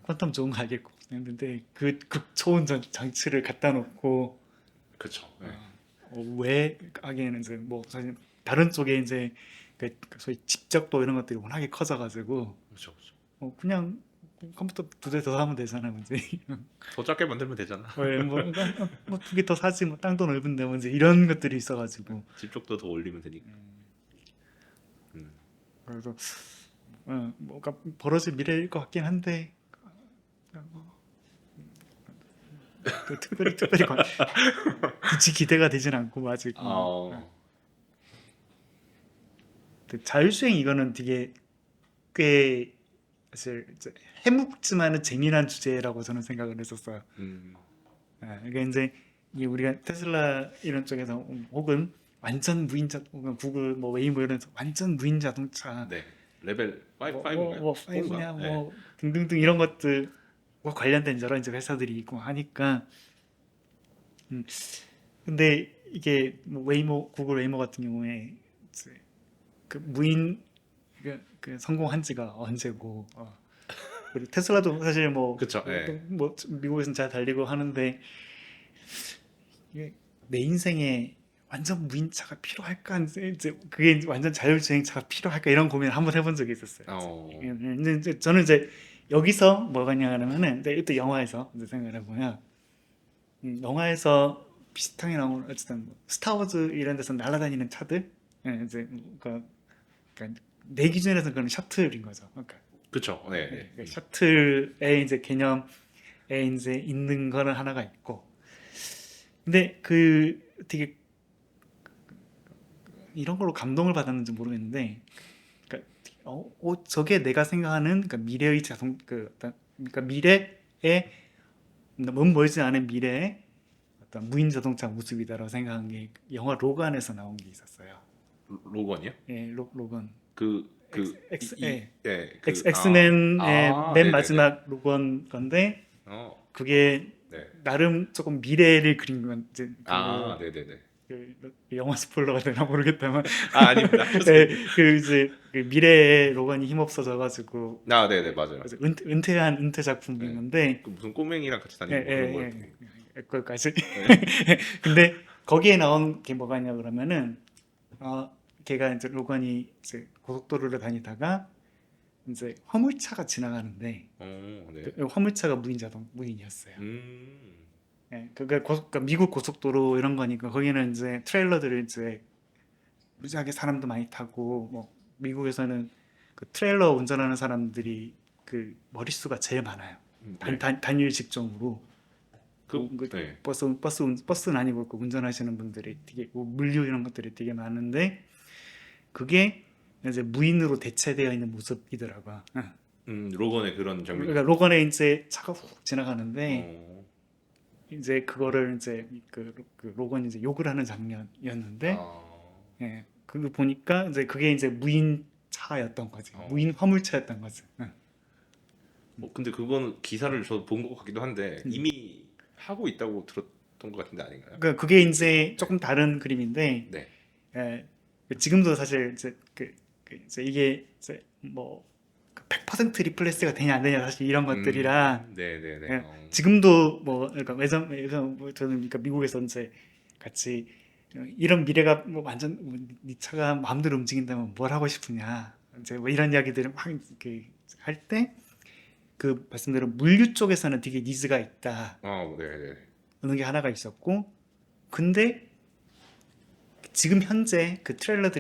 Speaker 1: 퀀텀 좋은 거 알겠고 했는데 그 극초운전 장치를 갖다 놓고
Speaker 2: 그렇죠. 네.
Speaker 1: 왜 하기에는 이제 뭐 사실 다른 쪽에 이제 그 소위 집적도 이런 것들이 워낙에 커져가지고
Speaker 2: 그렇죠, 그렇죠.
Speaker 1: 그냥 컴퓨터 2대 더 사면 되잖아 문제.
Speaker 2: 더 작게 만들면 되잖아.
Speaker 1: 뭐2 개 더 사지 뭐 땅도 넓은데 뭐 이제 이런 것들이 있어가지고
Speaker 2: 집쪽도 더 올리면 되니까. 음.
Speaker 1: 그래서 뭐가 벌어질 미래일 것 같긴 한데 그 특별히 굳이 기대가 되진 않고 아직.
Speaker 2: 어,
Speaker 1: 근데 자율주행 이거는 되게 꽤 사실 이제 해묵지만은 재미난 주제라고 저는 생각을 했었어요.
Speaker 2: 음,
Speaker 1: 그러니까 이제 이 우리가 테슬라 이런 쪽에서 혹은 완전 무인자 혹은 구글 뭐 웨이모 이런 완전 무인 자동차
Speaker 2: 네. 레벨 5,
Speaker 1: 뭐
Speaker 2: 5인가요?
Speaker 1: 5냐 뭐 등등등 이런 것들과 관련된 여러 이제 회사들이 있고 하니까 음, 근데 이게 뭐 웨이모 구글 웨이모 같은 경우에 이제 그 무인 그 성공한 지가 언제고 그리고 테슬라도 사실
Speaker 2: 그쵸.
Speaker 1: 뭐 미국에서는 잘 달리고 하는데 이게 내 인생에 완전 무인차가 필요할까 이제 그게 완전 자율주행차가 필요할까 이런 고민을 한번 해본 적이 있었어요.
Speaker 2: 어,
Speaker 1: 근데 이제 저는 이제 여기서 뭐가 냐면은 이때 영화에서 이제 생각을 해보면 영화에서 비슷하게 나오는 어쨌든 뭐 스타워즈 이런 데서 날아다니는 차들 이제 그러니까 내 기준에서는 그건 셔틀인 거죠. 그러니까
Speaker 2: 그쵸. 네.
Speaker 1: 셔틀의 이제 개념에 이제 있는 거는 하나가 있고, 근데 그 되게 이런 걸로 감동을 받았는지 모르겠는데, 그러니까 저게 내가 생각하는 그러니까 미래의 자동 그러니까 미래의 먼 멀지 않은 미래의 어떤 무인 자동차 모습이다라고 생각한 게 영화 로건에서 나온 게 있었어요.
Speaker 2: 로건이요?
Speaker 1: 예, 로건.
Speaker 2: 예,
Speaker 1: 엑스맨의 맨
Speaker 2: 네네네.
Speaker 1: 마지막 로건 건데
Speaker 2: 어,
Speaker 1: 그게
Speaker 2: 네.
Speaker 1: 나름 조금 미래를 그린 건 이제
Speaker 2: 네네네.
Speaker 1: 영화 스포일러가 되나 모르겠다만
Speaker 2: 아닙니다.
Speaker 1: 그 이제 그 미래에 로건이 힘없어져 가지고
Speaker 2: 네네, 맞아요.
Speaker 1: 은퇴한 은퇴 작품인
Speaker 2: 네.
Speaker 1: 건데
Speaker 2: 그 무슨 꼬맹이랑 같이
Speaker 1: 예,
Speaker 2: 다니는 뭐 그런
Speaker 1: 예,
Speaker 2: 거였던 거.
Speaker 1: 거기까지.
Speaker 2: 네.
Speaker 1: 근데 거기에 나온 게 뭐가냐 그러면은 걔가 이제 로건이 이제 고속도로를 다니다가 이제 화물차가 지나가는데
Speaker 2: 네.
Speaker 1: 그 화물차가 무인이었어요.
Speaker 2: 음,
Speaker 1: 그러니까 미국 고속도로 이런 거니까 거기는 이제 트레일러들을 이제 무지하게 사람도 많이 타고 뭐 미국에서는 그 트레일러 운전하는 사람들이 그 머릿수가 제일 많아요.
Speaker 2: 네.
Speaker 1: 단일 직종으로.
Speaker 2: 네.
Speaker 1: 버스는 아니고 그 운전하시는 분들이 되게 뭐 물류 이런 것들이 되게 많은데 그게 이제 무인으로 대체되어 있는 모습이더라고요.
Speaker 2: 로건의 그런 장면이.
Speaker 1: 그러니까 로건에 이제 차가 훅 지나가는데
Speaker 2: 어.
Speaker 1: 이제 그거를 이제 그 로건이 이제 욕을 하는 장면이었는데
Speaker 2: 아.
Speaker 1: 예, 그거 보니까 이제 그게 이제 무인 차였던 거지.
Speaker 2: 어.
Speaker 1: 무인 화물차였던 거지.
Speaker 2: 근데 그거는 기사를 저도 본 것 같기도 한데
Speaker 1: 음.
Speaker 2: 이미 하고 있다고 들었던 것 같은데 아닌가요?
Speaker 1: 그러니까 그게 이제 조금 다른 그림인데
Speaker 2: 네.
Speaker 1: 예, 지금도 사실 이제 이제 이게 이제 뭐 100% 리플레스가 되냐 안 되냐 사실 이런 것들이라
Speaker 2: 네네네.
Speaker 1: 예, 지금도 뭐 그러니까 외전 뭐 저는 그러니까 미국에서 이제 같이 이런 미래가 뭐 완전 네 차가 마음대로 움직인다면 뭘 하고 싶으냐 이제 뭐 이런 이야기들을 막 이렇게 할 때 그 말씀대로 물류 쪽에서는 되게 니즈가 있다
Speaker 2: 네네.
Speaker 1: 어느 게 하나가 있었고 근데 지금 현재 그 트레일러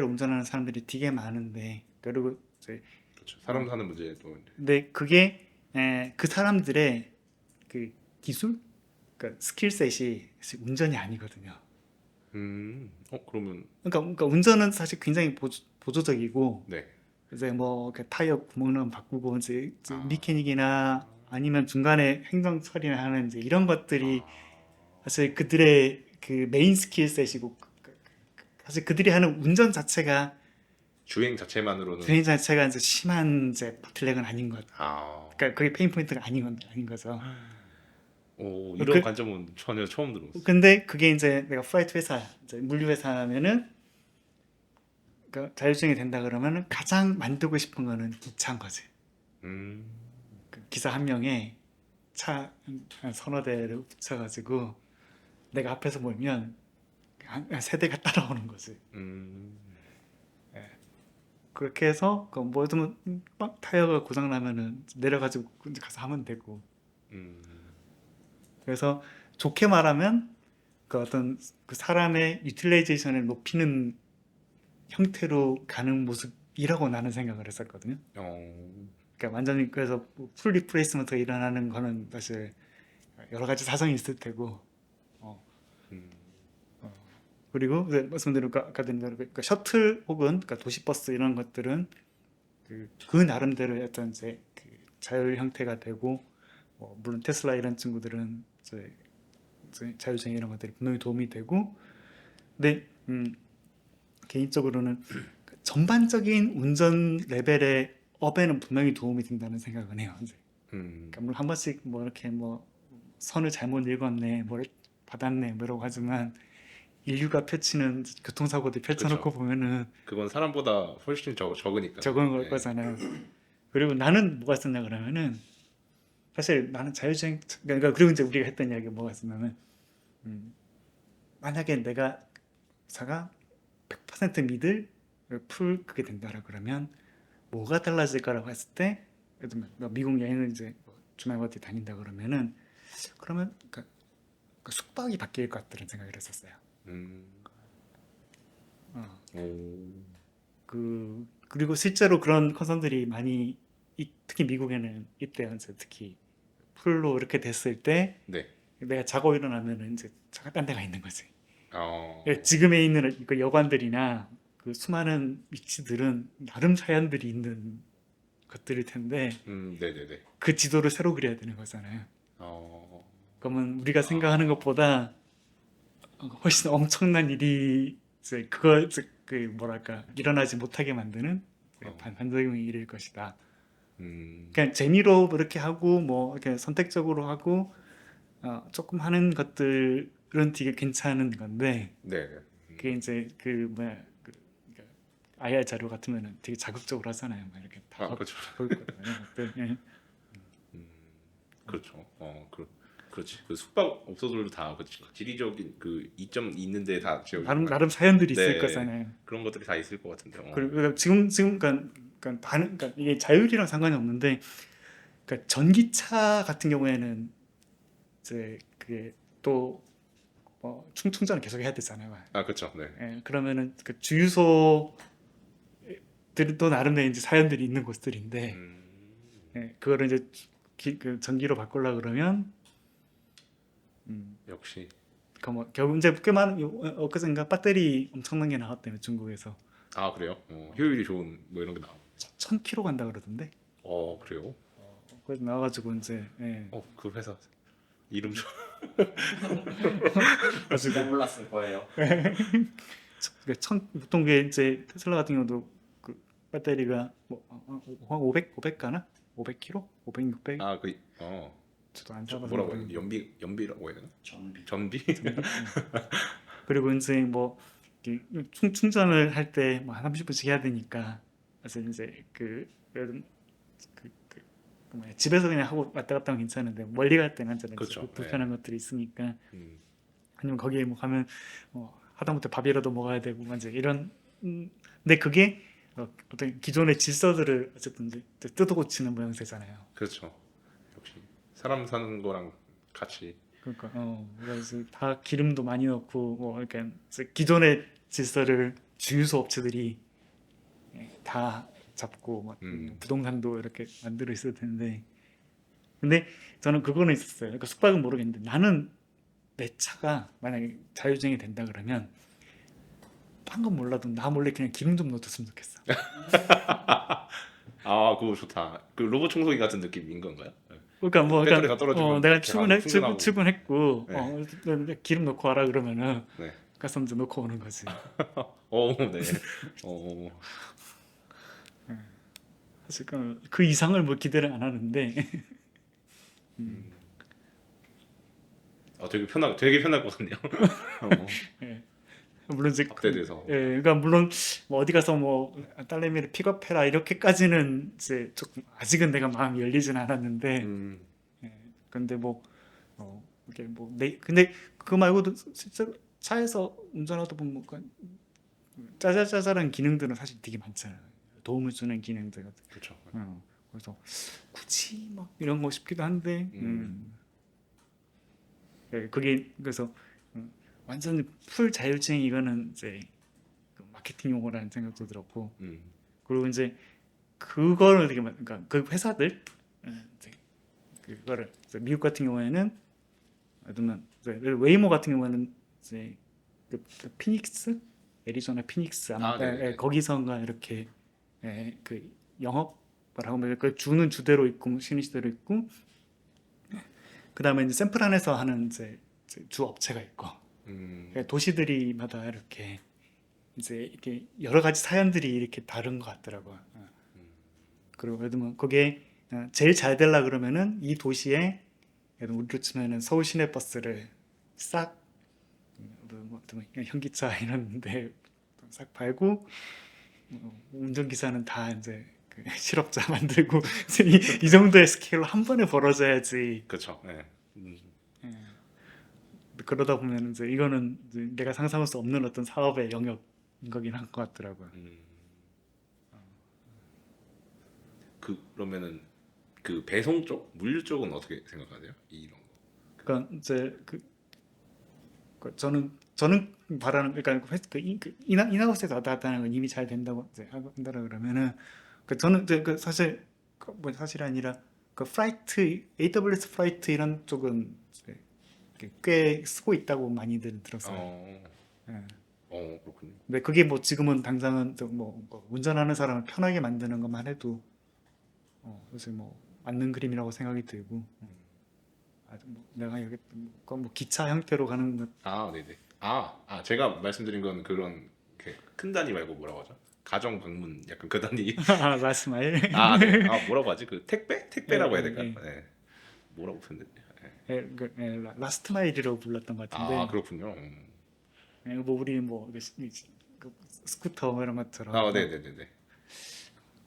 Speaker 1: 운전하는 사람들이 되게 많은데 그리고 이제
Speaker 2: 그렇죠. 사람 사는 문제도.
Speaker 1: 근데 그게 그 사람들의 그 기술, 그러니까 스킬셋이 사실 운전이 아니거든요.
Speaker 2: 그러면
Speaker 1: 그러니까 운전은 사실 굉장히 보조적이고
Speaker 2: 네.
Speaker 1: 이제 뭐 이렇게 타이어 구멍을 바꾸고 이제
Speaker 2: 아.
Speaker 1: 미케닉이나 아니면 중간에 행정 처리나 하는 이제 이런 것들이
Speaker 2: 아.
Speaker 1: 사실 그들의 그 메인 스킬셋이고 사실 그들이 하는 운전 자체가
Speaker 2: 주행 자체만으로는.
Speaker 1: 주행 자체가 이제 심한 이제 보틀렉은 아닌 것.
Speaker 2: 아.
Speaker 1: 그러니까 그게 페인 포인트가 아닌 거죠.
Speaker 2: 이런
Speaker 1: 그,
Speaker 2: 관점은 전혀 처음 들어봤어요.
Speaker 1: 근데 그게 이제 내가 프라이트 회사, 이제 물류 회사면은 그러니까 자율주행이 된다 그러면은 가장 만들고 싶은 거는 기차인 거지.
Speaker 2: 음.
Speaker 1: 그 기사 한 명에 차 한 서너 대를 붙여가지고 내가 앞에서 몰면 세 대가 따라오는 거지.
Speaker 2: 음.
Speaker 1: 그렇게 해서 그 뭐든 막 타이어가 고장 나면은 내려가지고 이제 가서 하면 되고.
Speaker 2: 음.
Speaker 1: 그래서 좋게 말하면 그 어떤 그 사람의 유틸라이제이션을 높이는 형태로 가는 모습이라고 나는 생각을 했었거든요. 그러니까 완전히 그래서 풀 리플레이스먼트가 일어나는 거는 사실 여러 가지 사정이 있을 테고 어,
Speaker 2: 음.
Speaker 1: 그리고 이제 말씀드린 아까 드린 대로 그러니까 셔틀 혹은 그러니까 도시버스 이런 것들은 그 나름대로의 어떤 이제 그 자율 형태가 되고 물론 테슬라 이런 친구들은 이제 자율주행 이런 것들이 분명히 도움이 되고 근데 개인적으로는 전반적인 운전 레벨의 업에는 분명히 도움이 된다는 생각은 해요. 이제. 그러니까 물론 한 번씩 뭐 이렇게 뭐 선을 잘못 읽었네, 뭘 받았네, 뭐 이러고 하지만 인류가 펼치는 교통사고들 펼쳐놓고
Speaker 2: 그렇죠.
Speaker 1: 보면은
Speaker 2: 그건 사람보다 훨씬 적으니까.
Speaker 1: 적은 걸
Speaker 2: 네.
Speaker 1: 거잖아요. 그리고 나는 뭐가 있었냐 그러면은 사실 나는 자율주행 그러니까 그리고 이제 우리가 했던 이야기 뭐가 있었냐면 만약에 내가 차가 100% 믿을 풀 그게 된다라 그러면 뭐가 달라질까라고 했을 때 예를 들면 미국 여행을 이제 주말 어디 다닌다 그러면은 그러면 그러니까 숙박이 바뀔 것 같다는 생각을 했었어요.
Speaker 2: 음.
Speaker 1: 어,
Speaker 2: 오.
Speaker 1: 그리고 실제로 그런 컨선들이 많이 특히 미국에는 이때요. 이제 특히 풀로 이렇게 됐을 때
Speaker 2: 네.
Speaker 1: 내가 자고 일어나면은 이제 차가 딴 데가 있는 거지.
Speaker 2: 어.
Speaker 1: 지금에 있는 그 여관들이나 그 수많은 위치들은 나름 사연들이 있는 것들일 텐데
Speaker 2: 네네네.
Speaker 1: 그 지도를 새로 그려야 되는 거잖아요.
Speaker 2: 어.
Speaker 1: 그러면 우리가 생각하는 것보다 훨씬 엄청난 일이 이제 그거 그 뭐랄까 일어나지 못하게 만드는 반작용의 일일 것이다. 그냥 재미로 이렇게 하고 뭐 이렇게 선택적으로 하고 조금 하는 것들은 되게 괜찮은 건데
Speaker 2: 네.
Speaker 1: 그게 이제 그 뭐야 그러니까 IR 자료 같으면은 되게 자극적으로 하잖아요. 막 이렇게 다
Speaker 2: 그렇죠.
Speaker 1: 보일 거다 이런 것들. 예.
Speaker 2: 그렇죠. 그렇지. 그 숙박업소들도 다 그렇지. 지리적인 그 이점 있는데 다 지역.
Speaker 1: 나름 사연들이 있을
Speaker 2: 네.
Speaker 1: 거잖아요.
Speaker 2: 그런 것들이 다 있을 것 같은데.
Speaker 1: 그리고 지금 그러니까 이게 자율이랑 상관이 없는데 그러니까 전기차 같은 경우에는 이제 그게 또 충전을 계속 해야 되잖아요.
Speaker 2: 그렇죠. 네.
Speaker 1: 예, 그러면은 그 주유소들도 나름대로 이제 사연들이 있는 곳들인데
Speaker 2: 음.
Speaker 1: 예, 그거를 이제 그 전기로 바꾸려 그러면
Speaker 2: 역시.
Speaker 1: 그러니까 뭐 결국 이제 꽤 많은 엊그젠가 배터리 엄청난 게 나왔다며 중국에서
Speaker 2: 아 그래요? 효율이 좋은 뭐 이런 게 나와.
Speaker 1: 1000km 간다 그러던데.
Speaker 2: 그래요?
Speaker 1: 그래서 나와가지고 이제 예.
Speaker 2: 그 회사 이름 좀.
Speaker 4: 진짜 몰랐을 거예요.
Speaker 1: 보통 게 이제 테슬라 같은 경우도 그 배터리가 한 500 가나? 500km? 500, 600? 저도 안 사봐서
Speaker 2: 뭐라고 해야
Speaker 1: 모르겠는데.
Speaker 2: 되나? 연비라고 해야 되나?
Speaker 4: 전비.
Speaker 2: 전비?
Speaker 1: 그리고 이제 뭐 이렇게 충전을 할 때 뭐 30분씩 해야 되니까 그래서 이제 뭐야, 집에서 그냥 하고 왔다 갔다 하면 괜찮은데 멀리 갈 때는 이제
Speaker 2: 그렇죠.
Speaker 1: 불편한 것들이 있으니까
Speaker 2: 음,
Speaker 1: 아니면 거기에 뭐 가면 하다못해 밥이라도 먹어야 되고 막 이제 이런 근데 그게 어떤 기존의 질서들을 어쨌든 이제 뜯어 고치는 모양새잖아요.
Speaker 2: 그렇죠. 역시 사람 사는 거랑 같이.
Speaker 1: 그러니까 그래서 다 기름도 많이 넣고 그러니까 이제 기존의 질서를 주유소 업체들이 다 잡고 막 부동산도 이렇게 만들어 있을 텐데 근데 저는 그거는 있었어요. 그러니까 숙박은 모르겠는데 나는 내 차가 만약에 자율주행이 된다 그러면 딴 건 몰라도 나 몰래 그냥 기름 좀 넣어줬으면 좋겠어.
Speaker 2: 그거 좋다. 그 로봇 청소기 같은 느낌인 건가요?
Speaker 1: 그러니까 뭐
Speaker 2: 배터리가 떨어지면
Speaker 1: 내가
Speaker 2: 이렇게 가서 충전하고.
Speaker 1: 출근했고
Speaker 2: 네.
Speaker 1: 기름 넣고 와라 그러면은
Speaker 2: 네.
Speaker 1: 가서 이제 넣고 오는 거지.
Speaker 2: 네.
Speaker 1: 사실 그 이상을 뭐 기대를 안 하는데
Speaker 2: 되게 편할 것 같네요.
Speaker 1: 예. 물론 이제
Speaker 2: 업데이트해서.
Speaker 1: 그러니까 물론 뭐 어디 가서 뭐 딸내미를 픽업해라 이렇게까지는 이제 조금 아직은 내가 마음이 열리진 않았는데 근데 뭐 이게 근데 그거 말고도 실제로 차에서 운전하다 보면 뭐 짜잘짜잘한 기능들은 사실 되게 많잖아요. 도움을 주는 기능들 같은.
Speaker 2: 그렇죠.
Speaker 1: 그래서 굳이 막 이런 거 싶기도 한데 그게 그래서 완전 풀 자율주행 이거는 이제 그 마케팅 용어라는 생각도 들었고 그리고 이제 그거를 되게 그러니까 그 회사들 이제 그거를 이제 미국 같은 경우에는 아니면 웨이모 같은 경우에는 이제 그 피닉스 애리조나 피닉스 아마 거기선가 이렇게 그 영업을 하고 그 주는 주대로 있고 쉬는 주대로 있고 그 다음에 이제 샌프란에서 하는 이제 주 업체가 있고 도시들이마다 이렇게 이제 이렇게 여러 가지 사연들이 이렇게 다른 것 같더라고요. 그리고 예를 들면 거기에 제일 잘 되려 그러면은 이 도시에 예를 들면 우리로 치면은 서울 시내버스를 싹 현기차 이런데 싹 팔고 운전기사는 다 이제 그 실업자 만들고 이 정도의 스케일로 한 번에 벌어져야지.
Speaker 2: 그렇죠. 네.
Speaker 1: 그러다 보면 이제 이거는 이제 내가 상상할 수 없는 어떤 사업의 영역인 거긴 한 것 같더라고요.
Speaker 2: 그러면은 그 배송 쪽, 물류 쪽은 어떻게 생각하세요? 이런 거.
Speaker 1: 그러니까 이제 저는 바라는 그러니까 인하우스에서 왔다 갔다 하는 건 이미 잘 된다고 이제 한다라 그러면은 저는 이제 사실 뭐 사실이 아니라 그 프라이트 AWS 프라이트 이런 쪽은 이제 꽤 쓰고 있다고 많이들 들었어요.
Speaker 2: 그렇군요.
Speaker 1: 근데 그게 뭐 지금은 당장은 뭐 운전하는 사람을 편하게 만드는 것만 해도 사실 뭐 맞는 그림이라고 생각이 들고 뭐 내가 여기 뭐 기차 형태로 가는 것
Speaker 2: 네네. 제가 말씀드린 건 그런 큰 단위 말고 뭐라고 하죠? 가정 방문 약간 그 단위.
Speaker 1: 라스마일
Speaker 2: 네. 뭐라고 하지? 그 택배라고 해야 될까요? 네. 뭐라고 표현되지?
Speaker 1: 라스트 마일이라고 불렀던 것 같은데
Speaker 2: 그렇군요.
Speaker 1: 뭐 우리 뭐 그 스쿠터 뭐 이런 것처럼
Speaker 2: 네네네네.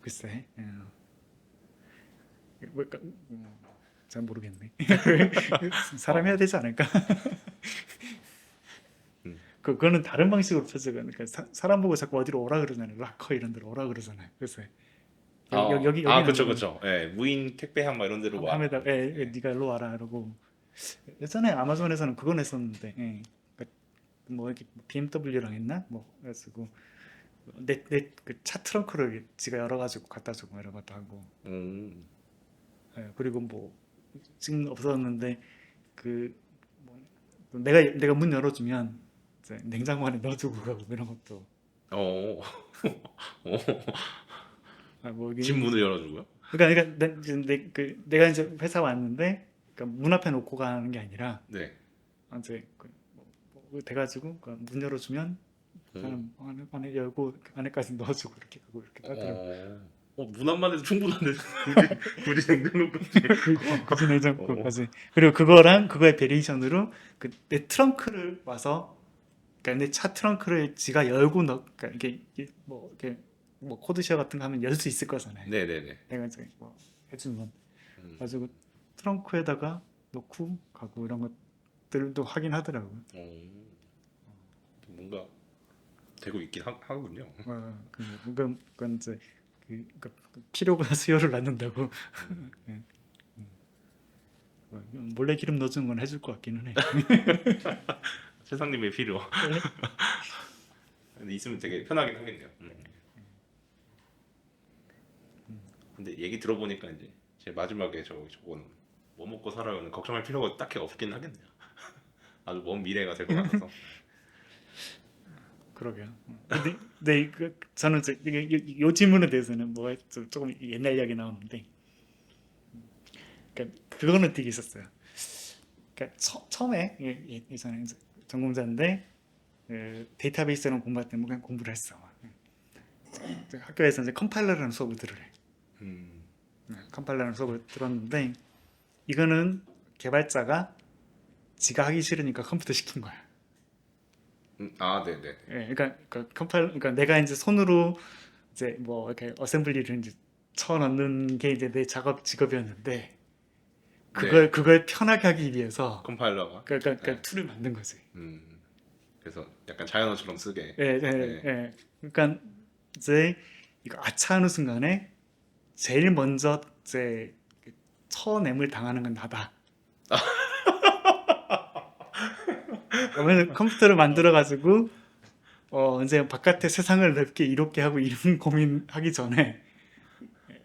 Speaker 1: 글쎄 잘 모르겠네. 사람 해야 되지 않을까? 그거는 다른 방식으로 펴져가. 그러니까 사람 보고 자꾸 어디로 오라 그러잖아요. 락커 이런 데로 오라 그러잖아요. 그래서 여기
Speaker 2: 그렇죠. 예, 무인 택배함 막 이런 데로 와.
Speaker 1: 함에다 네가 일로 와라 이러고 예전에 아마존에서는 그건 했었는데 그러니까 뭐 이렇게 BMW랑 했나 뭐 그래가지고 내 그 차 트렁크를 지가 열어가지고 갖다 주고 이런 것도 하고 그리고 뭐 지금 없었는데 그 내가 문 열어주면 이제 냉장고 안에 넣어두고 가고 이런 것도
Speaker 2: 어.
Speaker 1: 뭐 이게
Speaker 2: 집 문을 열어주고요.
Speaker 1: 그러니까 내가 이제 회사 왔는데 그러니까 문 앞에 놓고 가는 게 아니라
Speaker 2: 네.
Speaker 1: 이제 뭐 돼가지고 문 열어주면 사람 안에 열고 안에까지 넣어주고 이렇게 하고 이렇게 하더라고.
Speaker 2: 문안만 해도 충분한데 굳이 냉장고까지.
Speaker 1: 굳이 냉장고까지. 그리고 그거랑 그거의 베리에이션으로 내 트렁크를 와서 그러니까 내 차 트렁크를 지가 열고 그러니까 이게 뭐 이렇게 뭐 코드쉐어 같은 거 하면 열 수 있을 거잖아요.
Speaker 2: 네네네.
Speaker 1: 내가 이제 뭐 해주면
Speaker 2: 음.
Speaker 1: 가지고 트렁크에다가 놓고 가고 이런 것들도 하긴 하더라고요.
Speaker 2: 뭔가 되고 있긴 하군요.
Speaker 1: 그건 이제 그러니까 필요가 수요를 낳는다고. 예. 몰래 기름 넣어주는 건 해줄 것 같기는 해.
Speaker 2: 세상님의 필요. 근데 있으면 되게 편하긴 하겠네요. 근데 얘기 들어보니까 이제 제 마지막에 저거는 뭐 먹고 살아요는 걱정할 필요가 딱히 없긴 하겠네요. 아주 먼 미래가 될 것 같아서.
Speaker 1: 그러게요. 근데 저는 요 질문에 대해서는 뭐 조금 옛날 이야기 나오는데, 그러니까 그거는 되게 있었어요. 그러니까 처음에 예전에 이제 전공자인데 데이터베이스랑 공부할 때 뭐 그냥 공부를 했어. 학교에서 이제 컴파일러라는 수업을 들으래. 컴파일러라는 수업을 들었는데 이거는 개발자가 지가 하기 싫으니까 컴퓨터 시킨 거야.
Speaker 2: 네네.
Speaker 1: 예, 그러니까 내가 이제 손으로 이제 뭐 이렇게 어셈블리를 이제 쳐 넣는 게 이제 내 직업이었는데 그걸 편하게 하기 위해서
Speaker 2: 컴파일러가.
Speaker 1: 그러니까 툴을 만든 거지.
Speaker 2: 그래서 약간 자연어처럼 쓰게.
Speaker 1: 예. 그러니까 이제 이거 아차하는 순간에 제일 먼저 이제 쳐냄을 당하는 건 나다. 그러면 컴퓨터를 만들어 가지고 이제 바깥의 세상을 넓게 이롭게 하고 이런 고민하기 전에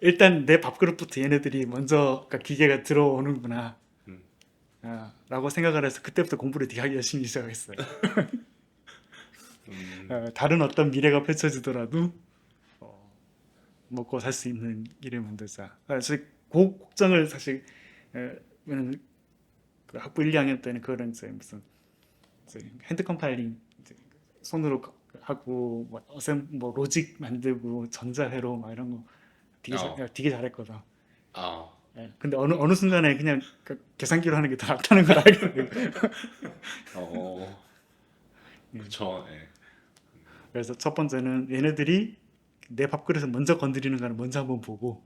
Speaker 1: 일단 내 밥그릇부터 얘네들이 먼저 그러니까 기계가 들어오는구나 라고 생각을 해서 그때부터 공부를 되게 열심히 시작했어요. 다른 어떤 미래가 펼쳐지더라도 먹고 살 수 있는 일을 만들자. 사실 그 걱정을 사실 왜냐면 그 학부 1, 2학년 때는 그런 이제 무슨 이제 핸드 컴파일링 이제 손으로 하고 뭐 로직 만들고 전자회로 막 이런 거 되게 잘했거든. 예, 근데 어느 순간에 그냥 계산기로 하는 게 더 낫다는 걸 알게 되고.
Speaker 2: 그렇죠. 예.
Speaker 1: 그래서 첫 번째는 얘네들이 내 밥그릇을 먼저 건드리는 거를 먼저 한번 보고.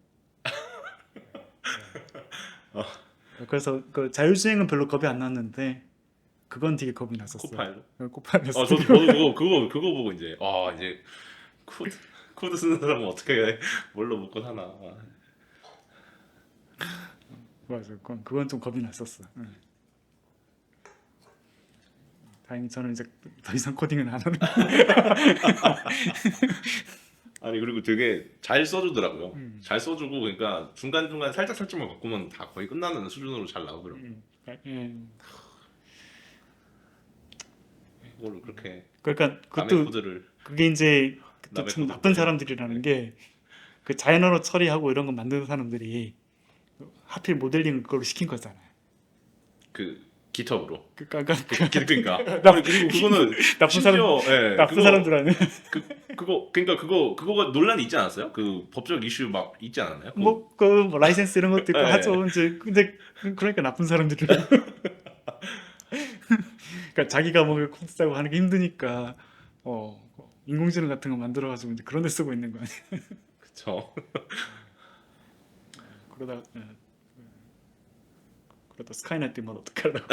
Speaker 1: 그래서 그 자율주행은 별로 겁이 안 났는데 그건 되게 겁이 났었어.
Speaker 2: 코파일러?
Speaker 1: 코파일러.
Speaker 2: 저도 그거 보고 이제 이제 코드 쓰는 사람은 어떻게 뭘로 먹고 사나.
Speaker 1: 맞아. 그건 좀 겁이 났었어. 응. 다행히 저는 이제 더 이상 코딩은 안 하는.
Speaker 2: 아니 그리고 되게 잘 써주더라고요. 잘 써주고 그러니까 중간 살짝만 바꾸면 다 거의 끝나는 수준으로 잘 나오더라고요. 그걸로 그렇게
Speaker 1: 그러니까
Speaker 2: 남의 코드를
Speaker 1: 그게 이제
Speaker 2: 남의
Speaker 1: 참
Speaker 2: 코드
Speaker 1: 나쁜
Speaker 2: 보여요.
Speaker 1: 사람들이라는 게 그 자연어로 처리하고 이런 거 만드는 사람들이 하필 모델링을 그걸로 시킨 거잖아요.
Speaker 2: 그 깃허브로.
Speaker 1: 그러니까
Speaker 2: 그러니까 그리고 그거는
Speaker 1: 나쁜 사람
Speaker 2: 심지어, 예,
Speaker 1: 나쁜
Speaker 2: 그거-
Speaker 1: 사람들 아니야.
Speaker 2: 그거가 논란이 있지 않았어요? 그 법적 이슈 막 있지 않았나요?
Speaker 1: 뭐 라이센스 이런 것도 있고
Speaker 2: 네.
Speaker 1: 하죠. 이제 근데 그러니까 나쁜 사람들이. 그러니까 자기가 뭐 코드 쓰고 하는 게 힘드니까 인공지능 같은 거 만들어 가지고 이제 그런 데 쓰고 있는 거 아니야.
Speaker 2: 그쵸.
Speaker 1: 그러다 스카이넷 뜨면 어떡하려고.